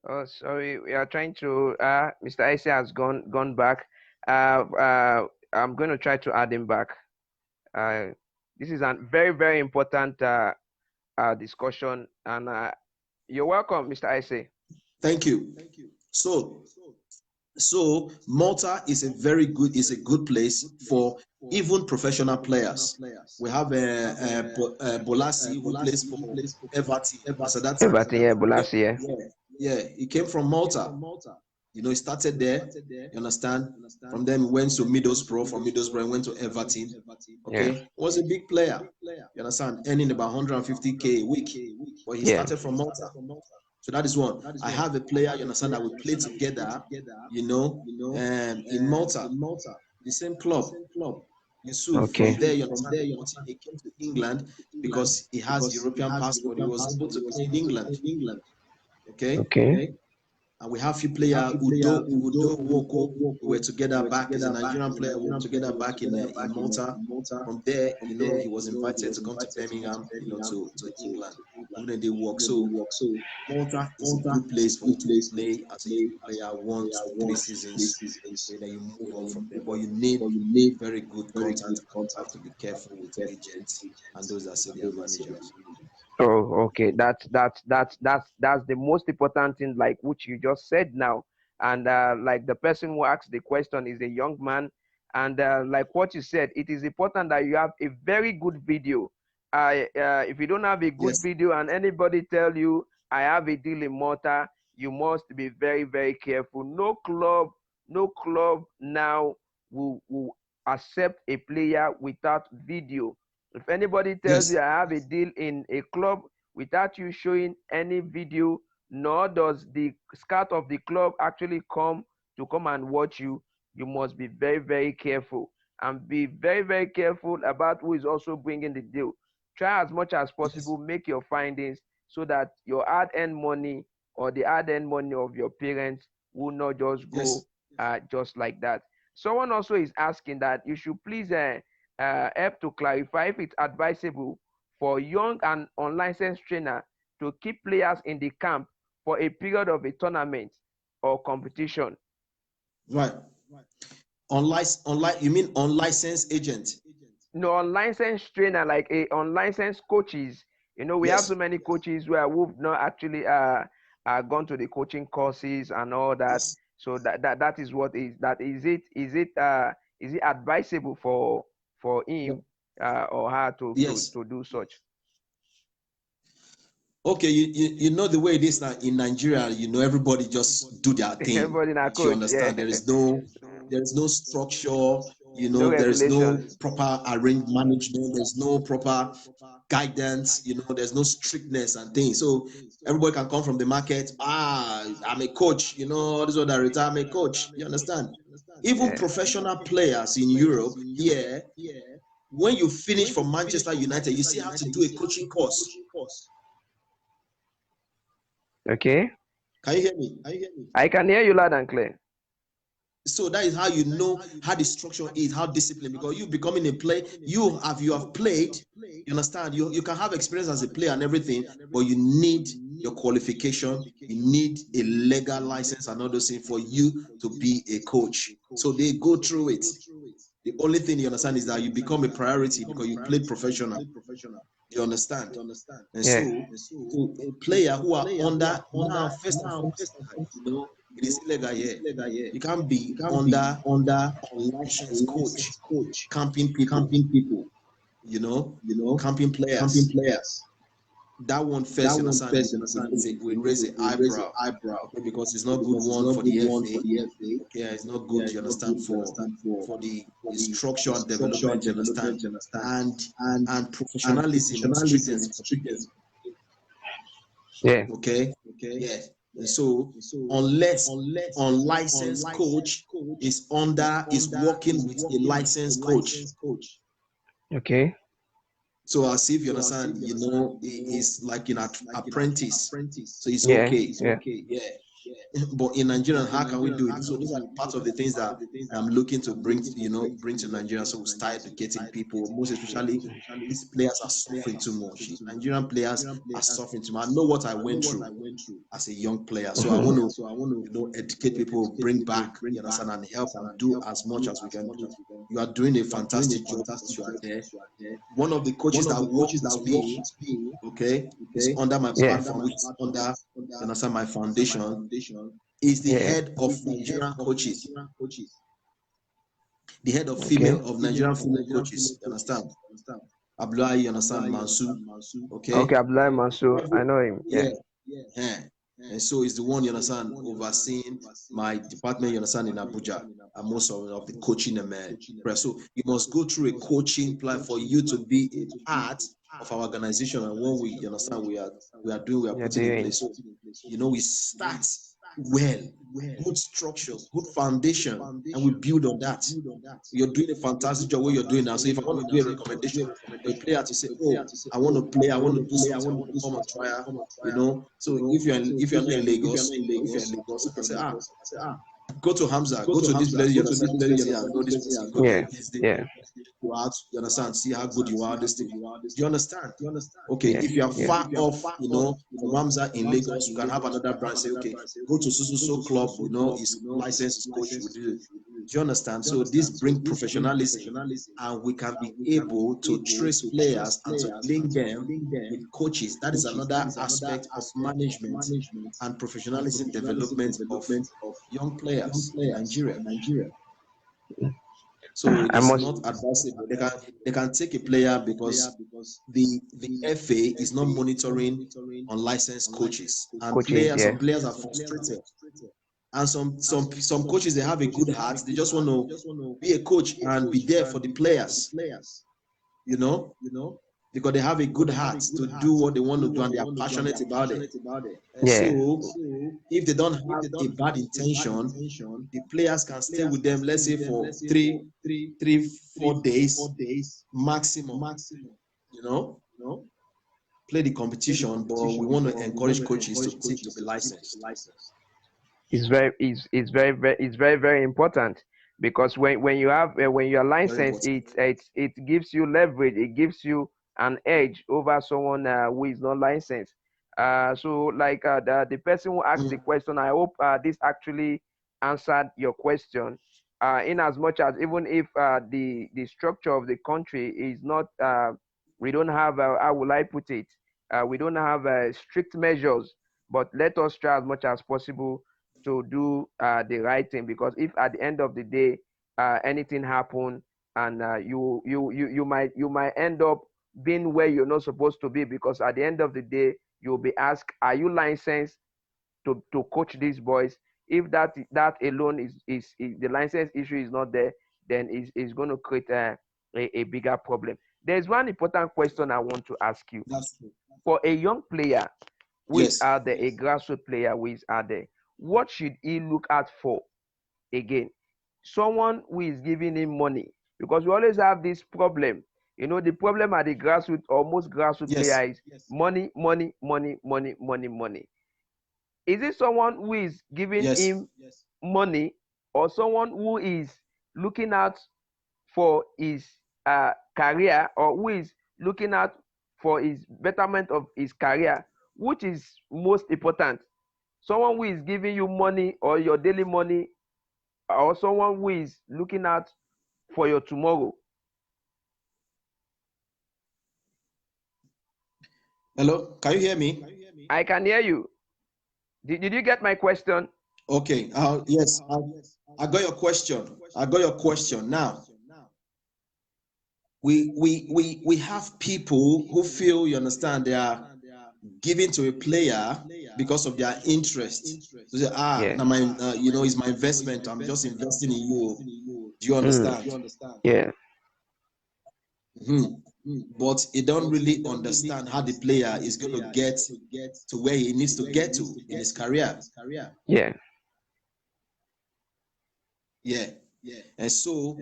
Oh, sorry. We are trying to. Mr. Ise has gone back. I'm going to try to add him back. Uh, this is a very very important discussion, and you're welcome, Mr. Ise. Thank you. So So Malta is a good place for even professional players. We have Bolasi who plays for Everton. So that's Everton, yeah, Bolasie, yeah. he came from Malta. He started there. You understand? From then he went to Middlesbrough. From Middlesbrough, he went to Everton. Yeah. Okay, was a big player. You understand? Earning about 150K a week, but he Yeah. started from Malta. So that is one. I have a player, you understand, that we play together, in Malta, the same club. Yusuf, from Okay. there, you understand, he came to England because he has European passport. He was able to play in England. Okay. Okay. And we have few players, Udo Woko, we were together back as a Nigerian player. We were together back in Malta. From there, he was invited to come to Birmingham, to England. When they work. So Malta is a good place for you to play as a young player 1 to 3 seasons. Okay, then you move on from there. But you need very good contact, and you have to be careful with agents and those that say they are managers. Oh, okay. That's the most important thing, like which you just said now. And like the person who asked the question is a young man, and like what you said, it is important that you have a very good video. If you don't have a good Yes, video, and anybody tell you I have a deal in Malta, you must be very very careful. No club now will accept a player without video. If anybody tells you yes, I have a deal in a club without you showing any video, nor does the scout of the club actually come and watch you, you must be very, very careful, and be very, very careful about who is also bringing the deal. Try as much as yes, possible, make your findings so that your hard-earned money or the hard-earned money of your parents will not just go yes. just like that. Someone also is asking that you should please help to clarify if it's advisable for young and unlicensed trainer to keep players in the camp for a period of a tournament or competition. Right. You mean unlicensed agent? No, unlicensed trainer, like a unlicensed coaches. We have so Yes, many coaches who've not actually gone to the coaching courses and all that. yes. So that is what is that. Is it advisable for him or her Yes. to do such? Okay, you know the way it is now in Nigeria, everybody just do their thing. Everybody na You coach, yeah. understand? There is no structure, No there is no regulations. proper arranged management, there's no proper guidance, there's no strictness and things. So everybody can come from the market. I'm a coach, this is what I retire, I'm a coach. You understand? Even Yeah. professional players in Europe here, when you finish from Manchester United, you still have to do a coaching course. Okay. Can you hear me? I can hear you loud and clear. So that is how you know how the structure is, how disciplined, because you becoming a player, you have played, you understand, you can have experience as a player and everything, but you need your qualification, you need a legal license and all those things for you to be a coach. So they go through it. The only thing you understand is that you become a priority because you played professional. You understand? And Yeah. so, to a player who are under now, first and foremost, it is illegal here. You can't be under unlicensed coach, camping people, camping players. That one first, you understand, we raise an eyebrow, okay, because it's not good one for the FA. Okay, it's not good, you understand, for the structure and development, you understand, and professionalism and strictness for people. Yeah. Okay, yeah. And so unless unlicensed coach is working with a licensed coach, Okay. so as if you understand, it's like an apprentice, so it's Yeah. okay. Yeah. Yeah. But in Nigeria, how can we do it? So those are the part of the things that I'm looking to bring to Nigeria. So we start educating people, most especially these players are suffering too much. Nigerian players are suffering too much. I know what I went through as a young player. So I want Mhm. to, educate people, bring back, you understand, and help and do as much as we can do. You are doing a fantastic job as you are there. One of the coaches that work with me, okay, is under my Yeah. platform, which is under, you understand, my foundation. is the Yeah. head of Nigerian coaches, the head of Okay. female of Nigerian female coaches. You understand? Abdullahi, you understand? Mansu. Okay, Okay. Abdullah Mansour. I know him. Yeah. Yeah. Yeah. And so is the one, you understand, overseeing my department, you understand, in Abuja, and most of the coaching and press. So you must go through a coaching plan for you to be a part of our organization, and what we, you understand, we are You're putting in doing. place. So we start well, good structure, good foundation, and we build on that. You're doing a fantastic job what you're doing now. So if I want to do a recommendation for a player to say, oh, I want to play, I want to do something, I want to come on trial. So if you're not in Lagos, if you're in Lagos, I can say, go to Hamza, go to this place, you understand this place here, know this person, go Yeah. there, this day, Yeah. go out, you understand, see how good you are, this thing. Do you understand? Okay, Yeah. if you are Yeah. far off, from Hamza in Lagos, you can have another brand, say, okay, go to so club, is licensed coach with you. Do you understand? So this brings professionalism, and we can be able to trace players and to link them with coaches. That is another aspect of management and professionalism development of young players in Nigeria. So it I is must. not advisable. They can take a player because the FA is not monitoring unlicensed coaches, and Coaches. some Yeah. players are frustrated. And some coaches, they have a good heart. They just want to be a coach and be there for the players, you know, because they have a good heart to do what they want to do and they are passionate about it. And Yeah. so if they don't have a bad intention, the players can stay with them, let's say for 3 4 days maximum, you know, play the competition. But we want to encourage coaches to seek to be licensed. It's very important, because when you have when you are Very licensed, important. it gives you leverage. It gives you an edge over someone who is not licensed. So like the person who asked the Mm. question, I hope this actually answered your question. In as much as, even if the structure of the country is not, we don't have, how will I put it, we don't have strict measures, but let us try as much as possible to do the right thing, because if at the end of the day anything happen, and you might end up being where you're not supposed to be, because at the end of the day you'll be asked, are you licensed to coach these boys? If that alone is the license issue is not there, then is going to create a bigger problem. There's one important question I want to ask you. That's true. For a young player who is Yes. out there, a grassroots player who is out there, what should he look out for? Again, someone who is giving him money, because we always have this problem. The problem at the grassroots, or most grassroots Yes. player, is money, money, money, money, money, money. Is it someone who is giving Yes. him money, or someone who is looking out for his career, or who is looking out for his betterment of his career? Which is most important? Someone who is giving you money, or your daily money, or someone who is looking out for your tomorrow? Hello, can you hear me? I can hear you. Did you get my question? Okay. Yes, I got your question. I got your question. Now, we have people who feel, you understand, they are giving to a player because of their interest. So say, Yeah. now my, it's my investment. I'm just investing in you. Do you Mm. understand? Yeah. Mhm. But he don't really understand how the player is going to get to where he needs to get to in his career. Yeah. Yeah. And so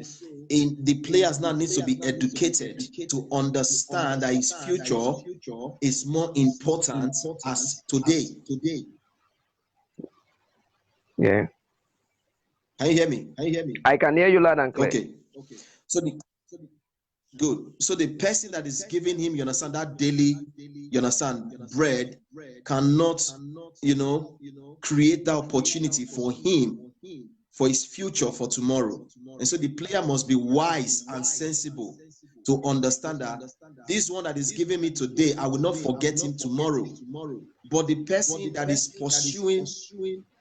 the players now needs to be educated to understand that his future is more important as today. Yeah. Can you hear me? I can hear you loud and clear. Okay. So good. So the person that is giving him, you understand, that daily, you understand, bread cannot, create that opportunity for him, for his future, for tomorrow. And so the player must be wise and sensible to understand that this one that is giving me today, I will not forget him tomorrow. But the person that is pursuing,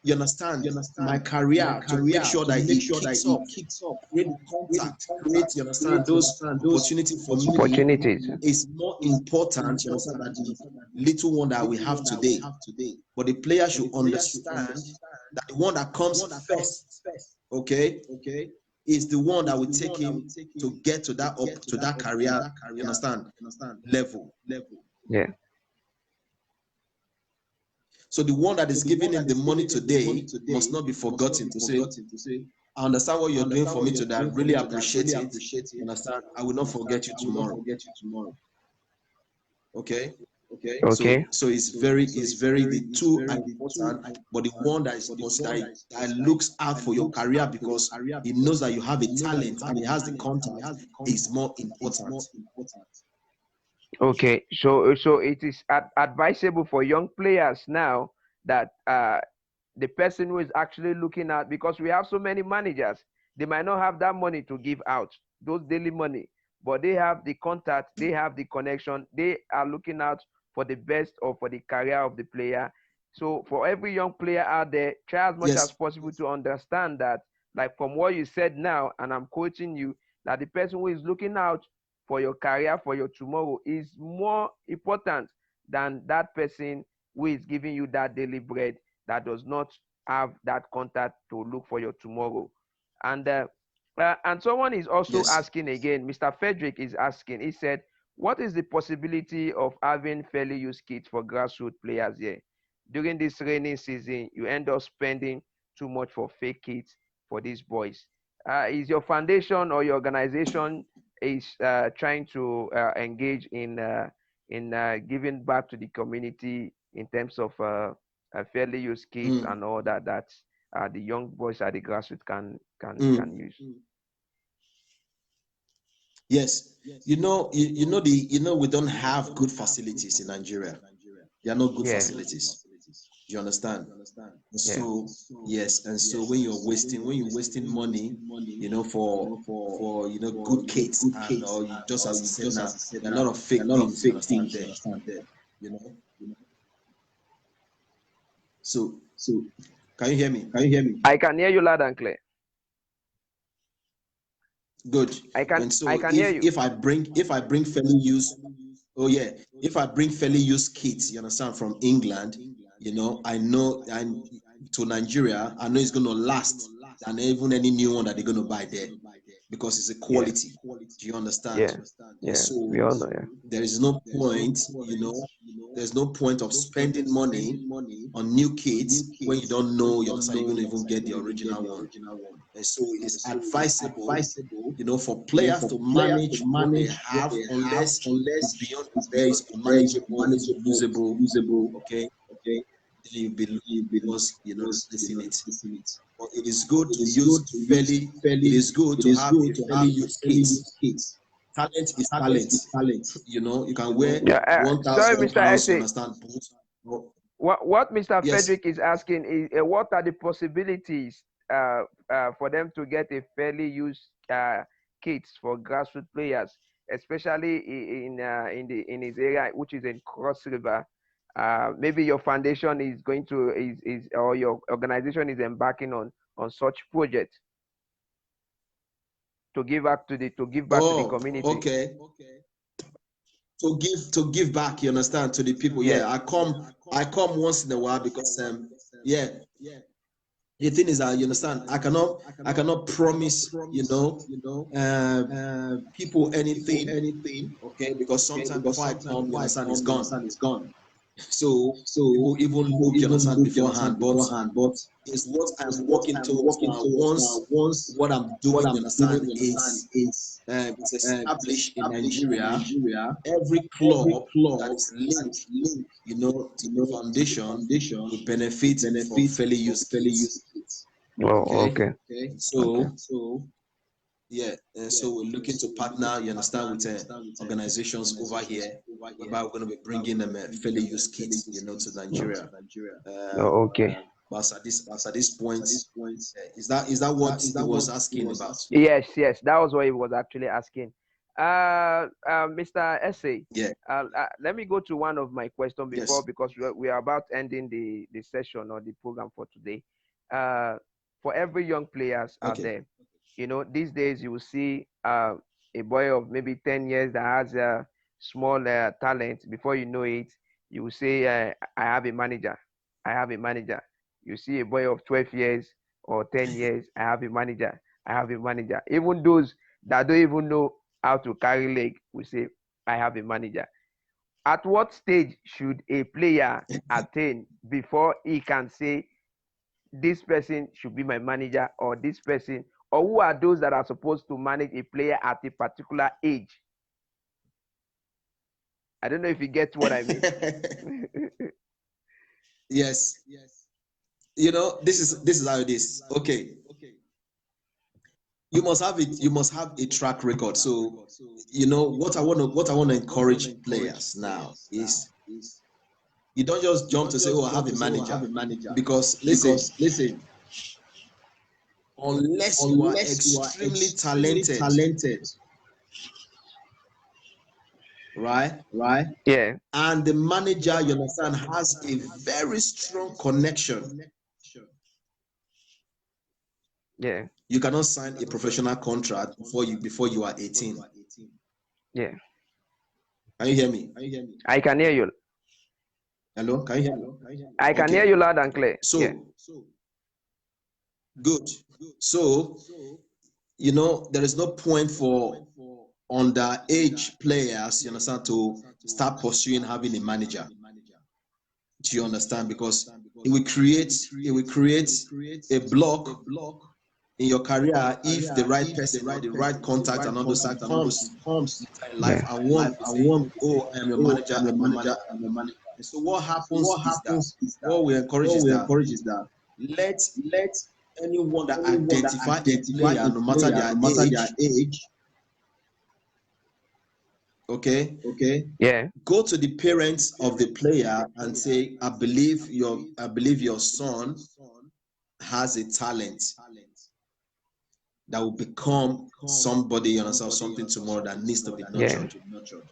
you understand, my career, to make sure that he kicks up, create the contact, create, you understand, those opportunities for me is more important, you understand, than the little one that we have today. But the player should understand that the one that comes first, okay, is the one that will take him to get to that career, you understand, level. Yeah. So the one that is giving him the money today must not be forgotten to say, I understand what you're doing for me today. I really appreciate it. You understand? I will not forget you tomorrow. Okay? Okay. So it's very the two are important, but the one that looks out for your career because he knows that you have a talent and he has the contact is more important. Okay, so it is advisable for young players now that the person who is actually looking at, because we have so many managers, they might not have that money to give out those daily money, but they have the contact, they have the connection, they are looking out for the best or for the career of the player. So for every young player out there, try as much as possible to understand that, like from what you said now, and I'm quoting you, that the person who is looking out for your career, for your tomorrow, is more important than that person who is giving you that daily bread, that does not have that contact to look for your tomorrow. And someone is also asking again, Mr. Frederick is asking, he said, what is the possibility of having fairly used kits for grassroots players here? During this rainy season, you end up spending too much for fake kits for these boys. Is your foundation or your organization is trying to engage in giving back to the community in terms of fairly used kits and all that the young boys at the grassroots can use? Yes, we don't have good facilities in Nigeria. There are no good facilities. You understand? So yes, and so when you're wasting money, for good kits, and or you, just as I said now, there are a lot of fake things. You understand there? You know. So can you hear me? I can hear you loud and clear. Good. I can hear you. If I bring fairly used, if I bring fairly used kits, you understand, from England, I know, and to Nigeria, I know it's going to last than even any new one that they're going to buy there, because it's a quality. Do you understand? Yeah. So We all know. Yeah. there is no point, there's no point of spending money on new kits when you don't know, you understand, you're going to even get the original one. And so it is advisable, for players to manage what they have, unless it's beyond repair, it's unmanageable, it's unusable, okay? Then you believe, because listen it. But it is good to use fairly. It is good to have a fairly used kits. Talent is talent. You can wear 1,000 pounds. You understand? What Mr. Frederick is asking is, what are the possibilities for them to get a fairly used kits for grassroots players, especially in his area, which is in Cross River? Maybe your foundation is going to or your organization is embarking on such projects to give back to the community. Okay. To give back, you understand, to the people. Yeah, I come once in a while, because the thing is that, you understand, I cannot promise people anything, okay, because sometimes before I come, you understand, it's gone. So people even look, you understand, beforehand, but it's what I'm working towards now. Once what I'm doing, you understand, is it's established in Nigeria, every club that is linked, to the foundation will benefit from fairly used kits. Okay. So so we're looking to partner, you understand, with organizations over here, whereby we're going to be bringing them fairly used kits, to Nigeria. Okay. But at this point, is that what he was asking about? Yes, that was what he was actually asking. Mr. Ese, Yeah. let me go to one of my questions before, Yes. because we are about ending the session or the program for today. Uh, for every young players out Okay. there, these days you will see a boy of maybe 10 years that has a small talent. Before you know it, you will say, I have a manager. I have a manager. You see a boy of 12 years or 10 years, I have a manager. I have a manager. Even those that don't even know how to carry leg will say, I have a manager. At what stage should a player attain before he can say, this person should be my manager, or this person, or who are those that are supposed to manage a player at a particular age? I don't know if you get what I mean. Yes. This is how it is. Okay. You must have a track record. So, what I want to encourage players now is you don't just jump to say, oh, I have a manager. Because listen, unless you are extremely talented, right? Yeah, And the manager, you understand, has a very strong connection, yeah, you cannot sign a professional contract before you are 18. yeah. Can you hear me? I can hear you. Hello? Can you hear me? I can hear Okay. you loud and clear. Yeah, So, good. So, there is no point for underage players, you understand, to start pursuing having a manager. Do you understand? Because it will create a block in your career if the right person or the right contact and all those things comes in life yeah, and want to say, oh, I am your manager, I'm your manager. And so what happens is that what we encourage is that let anyone that identify a player, no matter their age, okay, yeah. go to the parents of the player and say, I believe your son has a talent that will become somebody, you understand, something tomorrow that needs to be Yeah, nurtured,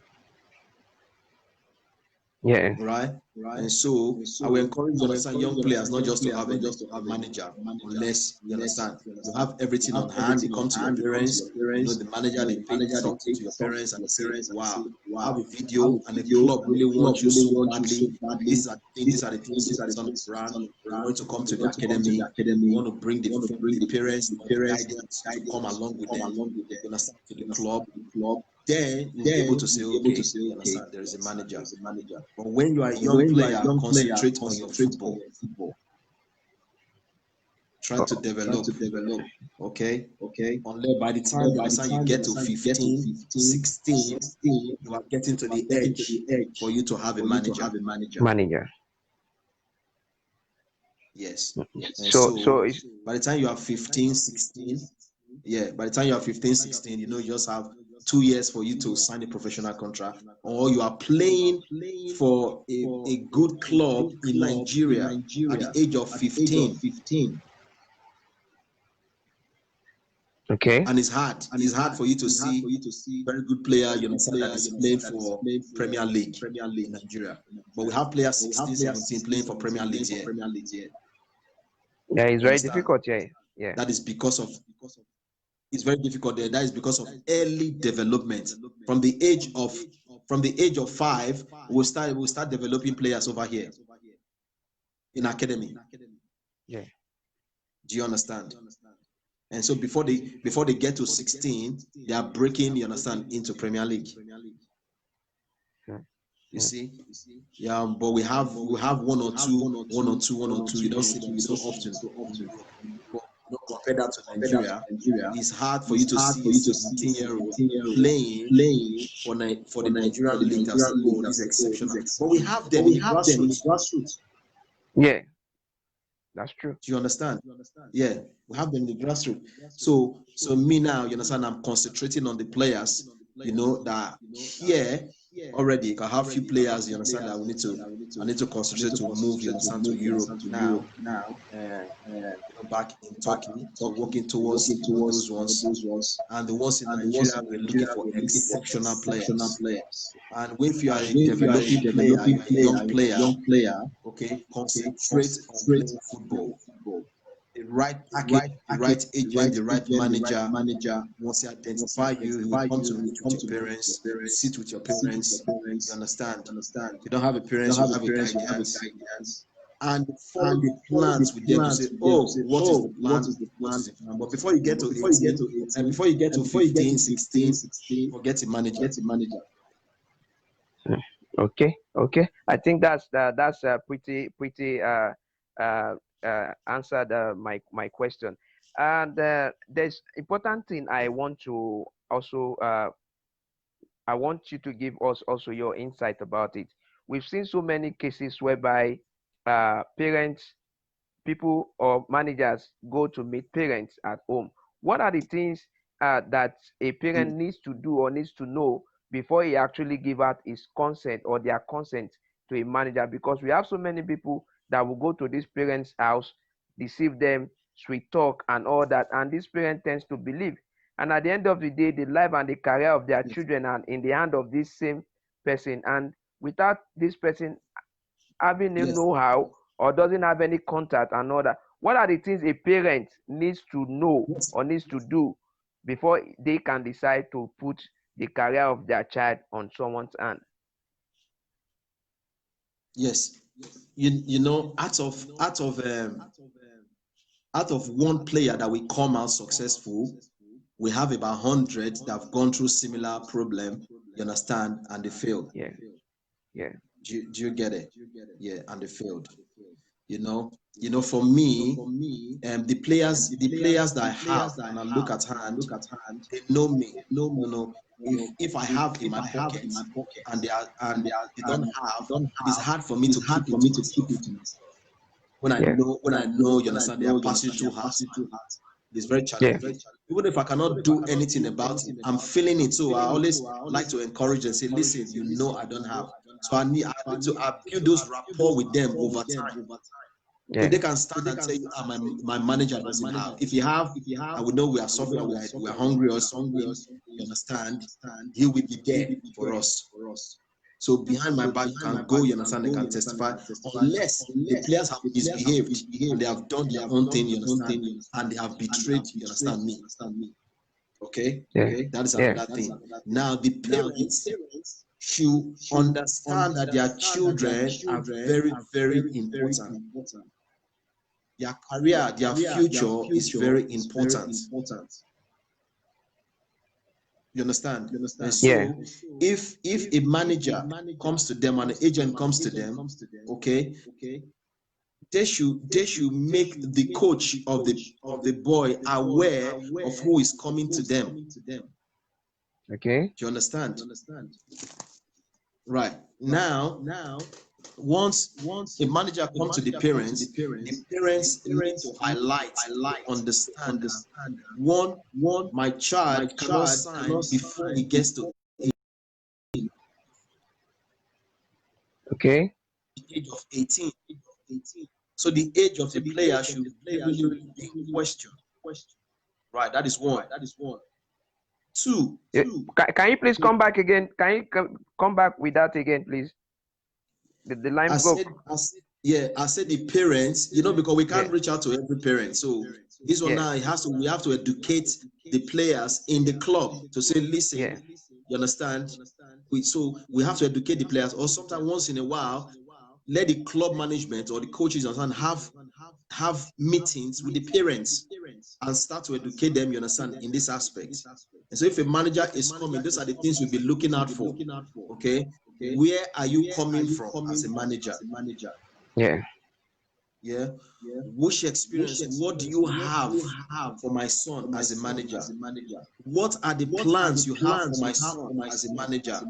yeah. right? And so I will encourage, you understand, young players not just to have a manager, unless, you understand, you have everything on hand. You come to your parents, the manager, they take something to your parents and they say, wow, I have a video and the club really wants you so badly. These are the things you put on the brand. We want to come to the academy. We want to bring the parents or the guidance to come along with them, you understand, to the club. Then we'll be able to say, okay, you understand, there is a manager. But when you are a young player, concentrate on your football. Try to develop, okay? Unless by the time you understand you get to 15 to 16, you are getting to the edge for you to have a manager. Manager. Yes. And So so it's by the time you are 15, 16, by the time you are 15, 16, you just have 2 years for you to sign a professional contract, or you are playing for a good club in Nigeria at the age of 15. okay. And it's hard. It's hard for you to see very good player, you understand, that is playing for Premier League in Nigeria. But we have players 16, 17 playing for Premier League here. Yeah, it's You very understand? difficult. Yeah, yeah, That is because of it's very difficult there. That is because of early development. From the age of 5, we'll start developing players over here in academy. yeah. Do you understand? And so before they get to 16, they are breaking, you understand, into Premier League. Mm, You mm. see? Yeah, but we have one or two. You don't see them so often in Europe. But compare that to Nigeria, it's hard for you to see a 17-year-old playing for the Nigerian league that say, oh, this is exceptional. But we have them in the grassroots. Yeah, that's true. Do you understand? Yeah, we have them in the grassroots. So me now, you understand, I'm concentrating on the players you know, that here already I have few players, you understand, that I need to concentrate to move, you understand, to Europe now. Back in Turkey, so working towards, you know, those ones, and the ones in Nigeria, we're looking for exceptional players. And if you are a developing player, you're a young player, okay, concentrate on playing football. The right package, the right agent, the right manager, once he identify you, he will come to meet with your parents, you sit with your parents, you understand? You don't have a parents, you have a guidance. And follow the plans with them to say, oh, what is the plan? What is the plan? But before you get to 18, and before you get to 15, 16, forget a manager. Okay, okay. I think that's pretty answered my question. And there's important thing I want to also I want you to give us also your insight about it. We've seen so many cases whereby parents, people or managers go to meet parents at home. What are the things that a parent needs to do or needs to know before he actually give out his consent or their consent to a manager? Because we have so many people that will go to this parent's house, deceive them, sweet talk and all that, and this parent tends to believe. And at the end of the day, the life and the career of their children are in the hand of this same person. And without this person having a know-how or doesn't have any contact and all that, what are the things a parent needs to know or needs to do before they can decide to put the career of their child on someone's hand? Yes, you know, out of one player that will come out successful, we have about 100 that have gone through similar problem, you understand, and they failed. Yeah, yeah. Do you get it? Yeah, and they failed. You know, for me, the players that I have, and I look at hand, they know me. No, if I have in my pocket and they don't have, it is hard for me to keep it to myself. When I know, you understand, they are passing through hard. It's very challenging. Even if I cannot do anything about it, I'm feeling it. So I always like to encourage and say, listen, you know, I don't have. So I need to build those rapport with them over time. So they can stand and say, my manager doesn't have. If you have, I would know we are suffering, we are hungry or something. You understand? He will be there for us. So behind my back, you can go, you understand, they can testify, unless the players have misbehaved and they have done their own thing, you understand, and they have betrayed, you understand me. Okay? That is another thing. Now, the parents should understand that their children are very, very important. Their career, their future is very important. You understand? And so if a manager comes to them and an agent comes to them, okay, they should make the coach of the boy aware of who is coming to them. Okay. Do you understand? Right. Now, once a manager comes to the parents need to highlight, understand. One, my child cannot sign before he gets to the age of 18. So the age of the player should really be in question. Right, that is one. Two. Can you please come back again? Can you come back with that again, please? The line broke. I said the parents, you know, because we can't reach out to every parent. So this one now, we have to educate the players in the club to say, listen, you understand? So we have to educate the players, or sometimes once in a while, let the club management or the coaches have meetings with the parents and start to educate them, you understand, in this aspect. And so if a manager is coming, those are the things we'll be looking out for. Okay, where are you coming from as a manager? Yeah. Which experience? What do you have for my son as a manager? What are the plans you have for my son as a manager?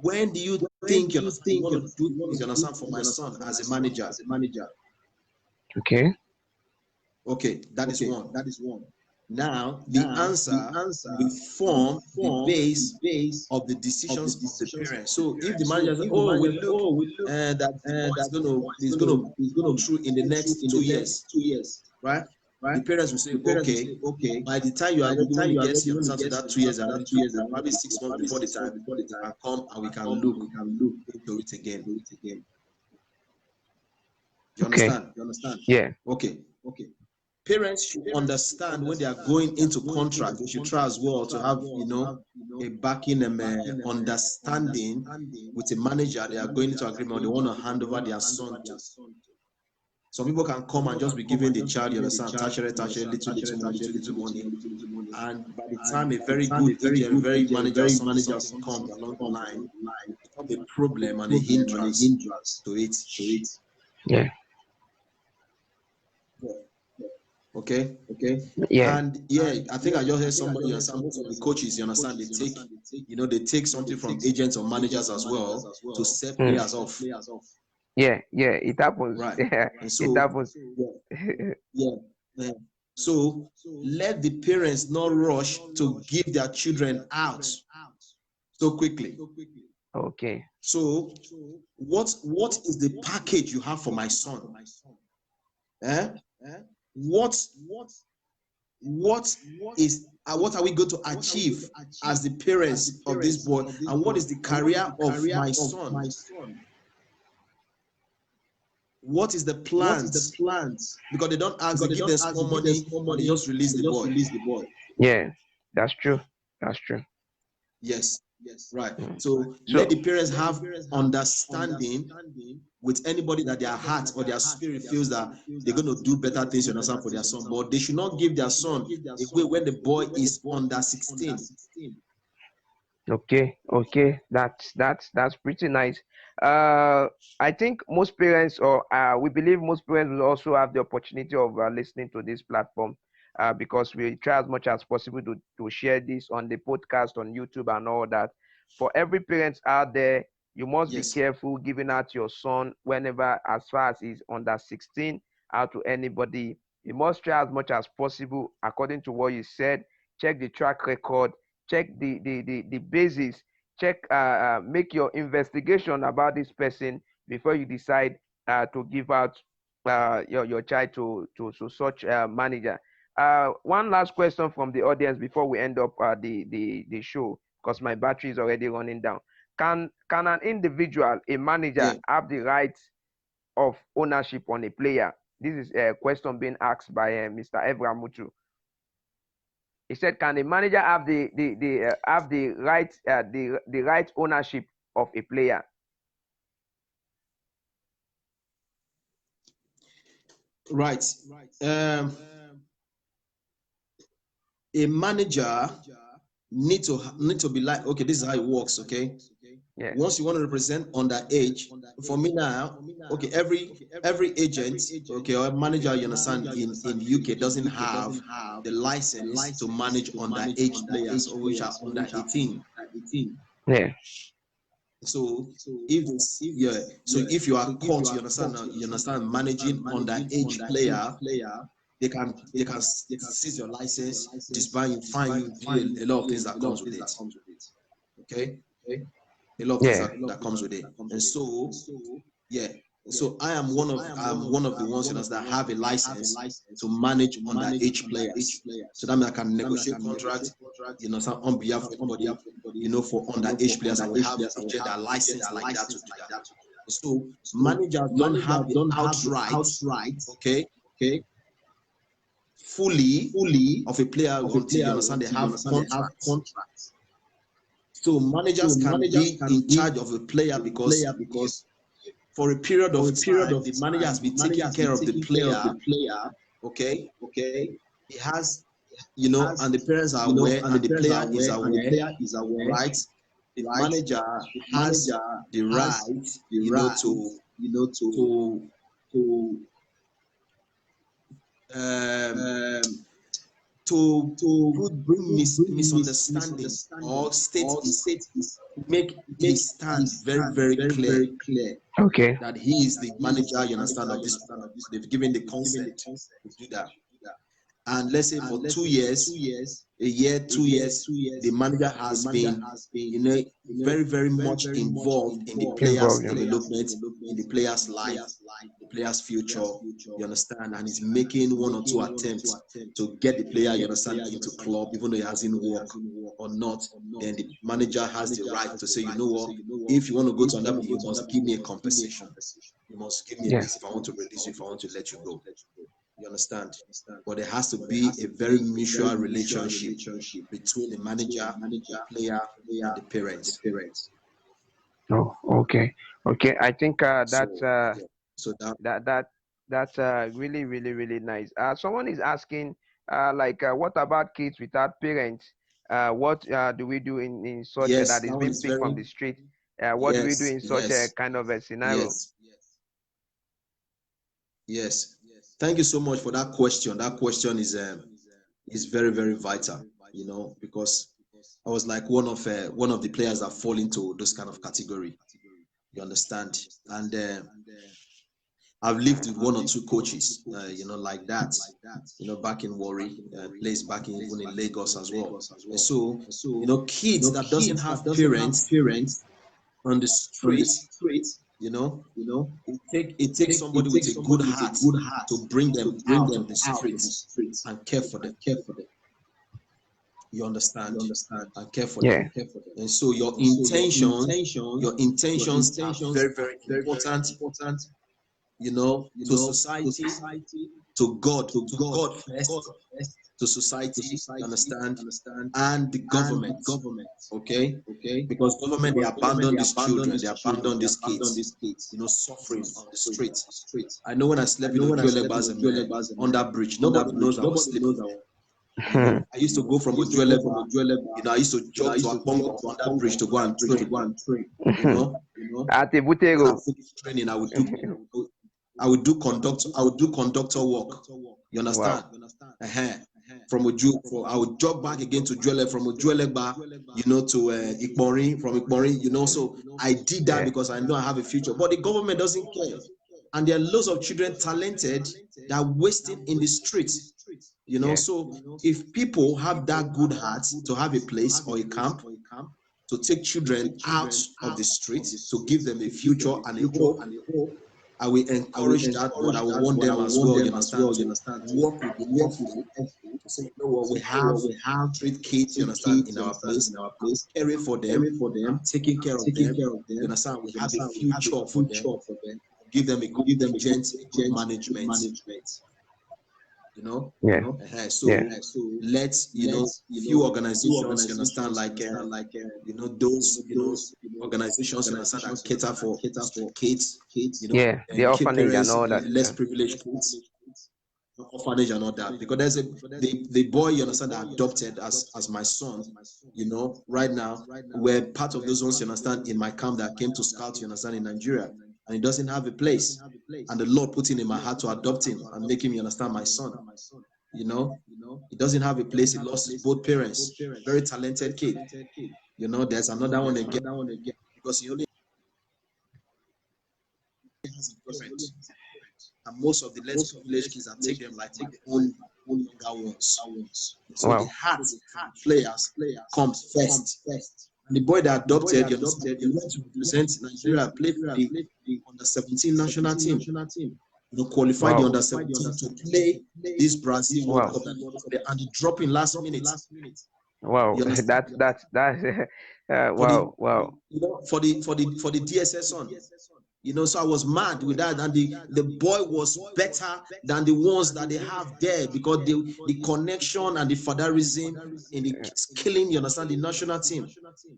When do you think you want to do things, you understand, for my son as a manager? Okay. Okay, that is one. Now, the answer will form the base of the decisions of the parents. So if the manager says, "Oh, we look that the boy is gonna come through in the next 2 years," right? The parents will say, "Okay, by the time you are ready, when it gets here, to that 2 years are ready to go, probably 6 months before the time, you can come and we can look into it again." You understand? Yeah. Okay. Parents should understand when they are going into contract, they should try as well to have, a backing understanding with a manager. They are going into agreement, they want to hand over their son to. Some people can come and just be giving the child, you understand, tertiary, little money. And by the time a very good agent, a very manager, something comes along the line, it becomes a problem and a hindrance to it. Yeah. Okay. Yeah. And I think I just heard somebody, you understand, most of the coaches, you understand, they take something from agents or managers as well to set players off. Yeah, it happens. Right. Yeah, And it so, happens. So let the parents not rush to give their children out so quickly. Okay. So what is the package you have for my son? What are we going to achieve as the parents of this boy, and what is the career of my son? What is the plans? Because they don't ask, they give them small money and they just release the boy. Yeah, that's true. Yes, right. So let the parents have understanding with anybody that their heart or their spirit feels that they're going to do better things, you understand, for their son. But they should not give their son away when the boy is under 16. Okay, that's pretty nice. I think most parents, or we believe most parents, will also have the opportunity of listening to this platform, because we try as much as possible to share this on the podcast, on YouTube, and all that. For every parent out there, you must be careful giving out your son whenever, as far as he's under 16, out to anybody. You must try as much as possible, according to what you said. Check the track record, check the basis, check, make your investigation about this person before you decide to give out your child to such manager. One last question from the audience before we end up the show, because my battery is already running down. Can an individual, a manager, have the right of ownership on a player? This is a question being asked by Mr. Evramutu. He said, "Can the manager have the right ownership of a player?" Right. A manager need to be like, okay, this is how it works. Okay. Yeah. Once you want to represent underage, for me now, okay, every agent, okay, or manager, you understand, in UK doesn't have the license to manage underage players, or which are under 18. Yeah. So if you are caught, you understand, managing underage player, they can seize your license, disband you, fine you, do a lot of things that comes with it. Okay. A lot of things that comes with it. And so, so I'm one of the ones, that have a license to manage underage players. So that means I can negotiate contract, on behalf of anybody, for underage players, and we have agent that license like that to do that. So managers don't have the outright, okay, fully of a player until, you understand, they have contracts. So managers can be in charge of a player because for a period of time, the manager has been taking care of the player. Okay. He has, and the parents are aware, and the player is aware, right? The manager has the right, to bring misunderstanding or make his stand very, very clear. Okay. That he is the manager, you understand, of this. They've given the consent to do that. and let's say for 2 years, a year, 2 years, the manager has been, very, very much involved in the player's Involved, yeah. development, in the player's life, the player's future, you understand, and he's making one or two attempts to get the player, you understand, into club, even though it hasn't worked or not. Then the manager has the right to say, you know what, if you want to go to another, you must give me a compensation. You must give me Yeah. this if I want to release you, if I want to let you go. You understand? But there has to be a very mutual relationship between the manager, the player, and the parents. Oh, okay. Okay. I think So, yeah. So that that's really, really, really nice. Someone is asking, what about kids without parents? What do we do in such a yes, that is that one being is picked from very the street? What do we do yes, in such a yes, kind of a scenario? yes, yes. Thank you so much for that question. That question is very, very vital, because I was like one of the players that fall into this kind of category. You understand? And I've lived with one or two coaches, like that, back in Warri, place back in even in Lagos as well. And so, kids that doesn't have parents on the street, you know, it takes somebody with a good heart to bring them out of the street and care for them. You understand? And care for them. Yeah. And so your intentions are very, very important, to society, to God first, to society, you understand, and the government, okay? Because government, they abandon these children, they abandon these kids, suffering on the street. I know when I slept in Ojuelegba's under bridge, nobody knows I was sleeping there. I used to go from Ojuelegba, I used to jog to Akpongo under bridge to go and train, At a when I Butego. finished training, I would do conductor work. You understand? Wow. Uh-huh. I would jog back again to from Ojuelegba, to Ikpori, from Ikpori, so I did that Yeah. because I know I have a future. But the government doesn't care. And there are loads of children talented that are wasting in the streets. Yeah. So if people have that good heart to have a place or a camp to take children out of the streets, to give them a future and a hope, I will encourage that, but I will want them as well, you understand, to work with the effort to say, you know what, we have street kids, you understand, in our place. I'm caring for them. I'm taking care of them. You understand? We have a future for them. Give them a good agent, a good management. Yeah. Yeah. So let's, few organizations, you understand, like those organizations, you understand, that cater for street kids, Yeah. The and kid orphanage and parents, all that. less Yeah. privileged kids, orphanage and all that. Because there's the boy, you understand, that adopted as my son, right now, we're part of those ones, you understand, in my camp that came to scout, you understand, in Nigeria, and he doesn't have a place. And the Lord put it in my heart to adopt him and make him, you understand, my son. He doesn't have a place. He lost his both parents. Very talented kid. There's another one again, because he only has a parent. And most of the less privileged kids, I take them like my own younger ones. So the Wow. heart players comes first. And the boy that adopted, you understand, he went to represent Nigeria, play for the under 17 national team. Qualified the Wow. under 17 to play this Brazil World Wow. Cup, and he dropped in last minute. Wow. You understand? That's For the wow. Wow. for the DSS on. So I was mad with that, and the boy was better than the ones that they have there, because the connection and the fatherism in the killing, you understand, the national team.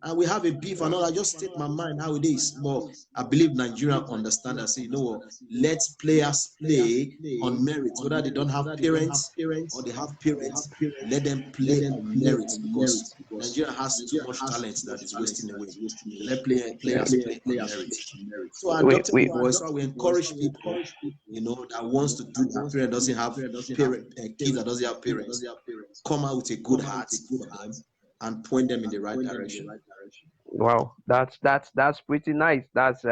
And we have a beef and all. I just state my mind how it is. But I believe Nigeria understand and say, what, let players play on merit, whether they don't have parents or they have parents, let them play on merit, because Nigeria has too much talent that is wasting away. Let players play on merit. So I adopted the We boy. So we encourage people, that wants to do that. Parent doesn't have kids that doesn't have parents. Come out with a good heart for them and point them in the right direction. Wow, that's pretty nice. That's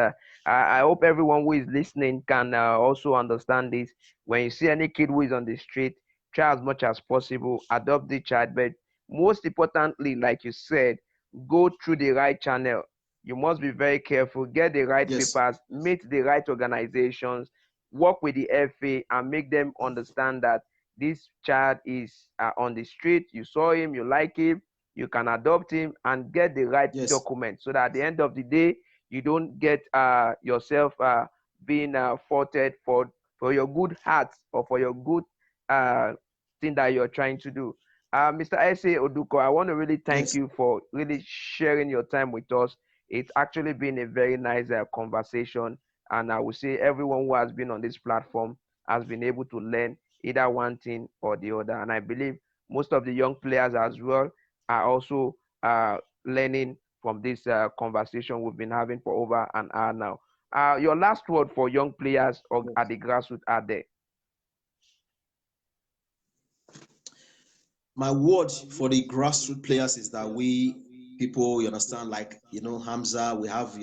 I hope everyone who is listening can also understand this. When you see any kid who is on the street, try as much as possible, adopt the child, but most importantly, like you said, go through the right channel. You must be very careful, get the right Yes. papers, meet the right organizations, work with the FA, and make them understand that this child is on the street. You saw him, you like him, you can adopt him, and get the right Yes. document so that at the end of the day, you don't get yourself being faulted for your good heart or for your good uh, thing that you're trying to do. Mr. Ese Oduko, I want to really thank Yes. you for really sharing your time with us. It's actually been a very nice conversation, and I would say everyone who has been on this platform has been able to learn either one thing or the other. And I believe most of the young players as well are also learning from this conversation we've been having for over an hour now. Your last word for young players or Yes. at the grassroots are there. My word for the grassroots players is that we people, you understand, like Hamza, we have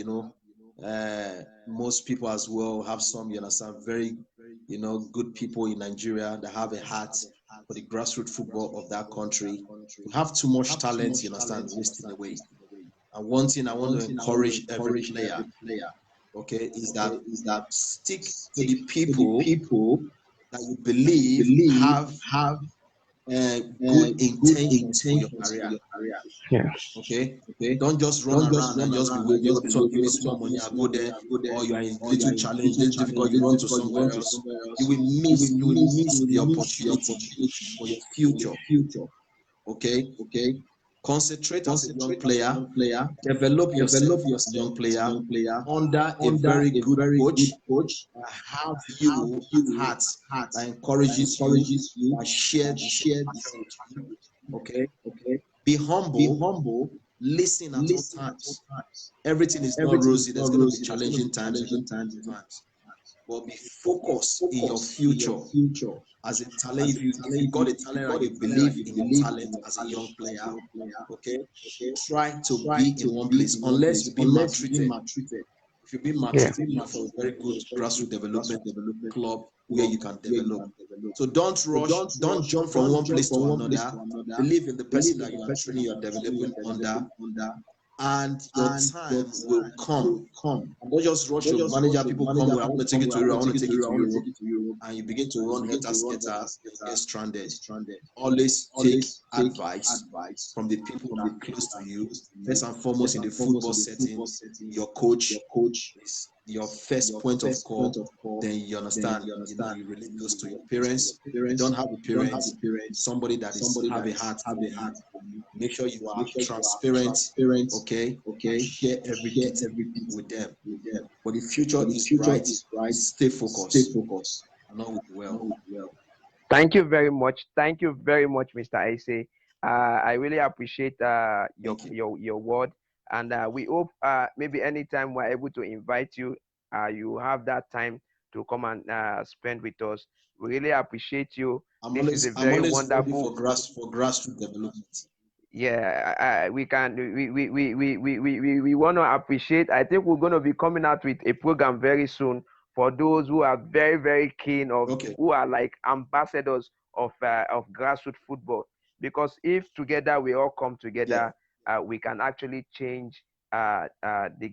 most people as well have some, you understand, very good people in Nigeria that have a heart for the grassroots football of that country. We have too much talent, you understand, wasting away. And one thing I want to encourage every player, okay, is that stick to the people that you believe uh, good intentions for your career. Yeah. Okay, don't just run around and just be waving. Oh, this one give me small money, I go there. Or you are in little challenge, this difficult, you run to somewhere else. You will miss the opportunity for your future. Okay, concentrate as a young player, develop yourself as a young player under a very good coach that have you at heart, that encourages you, that share the same passion with you. Okay, be humble, listen at all times. Everything is not rosy. There's going to be challenging times. There's going to be good times. But be focused in your future as a talent. If you got a talent and you believe in your talent as a young player, okay, try to be in one place unless you've been maltreated. If you've been Yeah. maltreated, look for a very good grassroots development club where you can develop. So don't rush, don't jump from one place to another. Believe in the person that you are training, you're developing under, and your time will come. And don't just rush your manager. People come with, I want to take you to Europe, I want to take you to Europe, and you begin to run helter skelter, you get stranded. Always take advice from the people that are close to you. First and foremost, in the football setting, your coach is your first point of call. Then you understand, you relate those to your parents. If you don't have a parent, somebody that is have a heart for you. Make sure you are transparent, okay, and share everything with them. But the future is bright. Stay focused, and all will be well. Thank you very much. Thank you very much, Mr. Ise. I really appreciate Thank you. your word, and we hope maybe anytime we're able to invite you, you have that time to come and spend with us. We really appreciate you. This is a I'm very always ready wonderful. for grassroots development. Yeah, we can we want to appreciate. I think we're going to be coming out with a program very soon for those who are very keen of, Okay. who are like ambassadors of grassroots football, because if together we all come Yeah. together, we can actually change the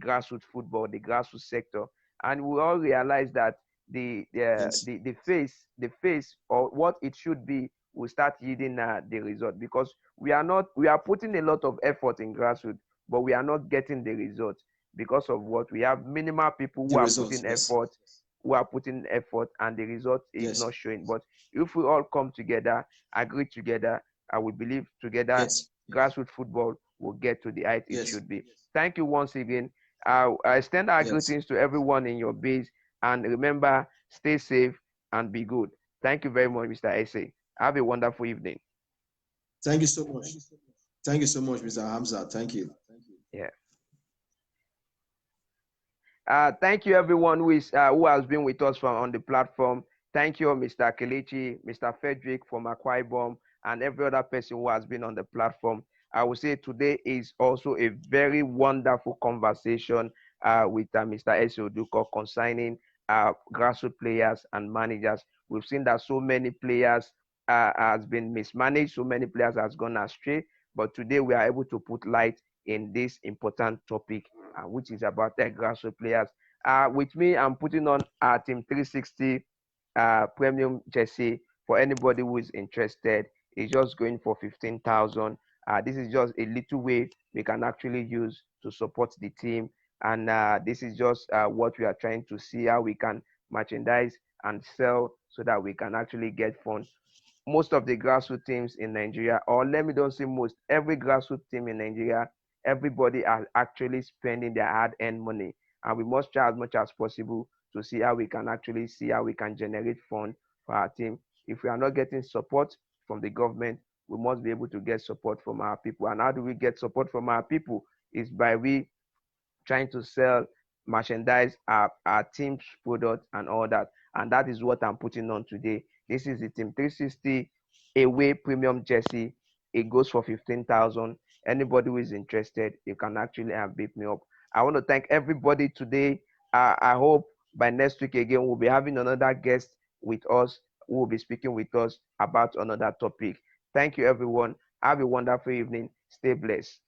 grassroots football, the grassroots sector. And we all realize that Yes. the face or what it should be will start yielding the result, because we are putting a lot of effort in grassroots, but we are not getting the result because of what we have minimal people The results. Yes. who are putting effort, and the result is Yes. not showing. But if we all come together, agree together, I would believe together, Yes. grassroots football will get to the height it Yes. should be. Thank you once again. I extend our Yes. greetings to everyone in your base, and remember, stay safe and be good. Thank you very much, Mr. Ese. Have a wonderful evening. Thank you so much. Thank you so much, Mr. Hamza. Thank you. Yeah. Thank you everyone who has been with us from on the platform. Thank you, Mr. Kelechi, Mr. Frederick from Akwa Ibom, and every other person who has been on the platform. I would say today is also a very wonderful conversation with Mr. Ese Oduko concerning grassroots players and managers. We've seen that so many players has been mismanaged. So many players has gone astray. But today we are able to put light in this important topic, which is about the grassroots players. With me, I'm putting on our Team 360 premium jersey for anybody who is interested. It's just going for 15,000. This is just a little way we can actually use to support the team, and this is just what we are trying to see how we can merchandise and sell so that we can actually get funds. Most of the grassroots teams in Nigeria, or let me don't say most, every grassroots team in Nigeria, everybody are actually spending their hard-earned money, and we must try as much as possible to see how we can actually see how we can generate funds for our team. If we are not getting support from the government, we must be able to get support from our people. And how do we get support from our people? Is by we trying to sell merchandise, our team's product and all that. And that is what I'm putting on today. This is the Team 360 away premium jersey. It goes for 15,000. Anybody who is interested, you can actually beat me up. I want to thank everybody today. I hope by next week again we'll be having another guest with us who will be speaking with us about another topic. Thank you, everyone. Have a wonderful evening. Stay blessed.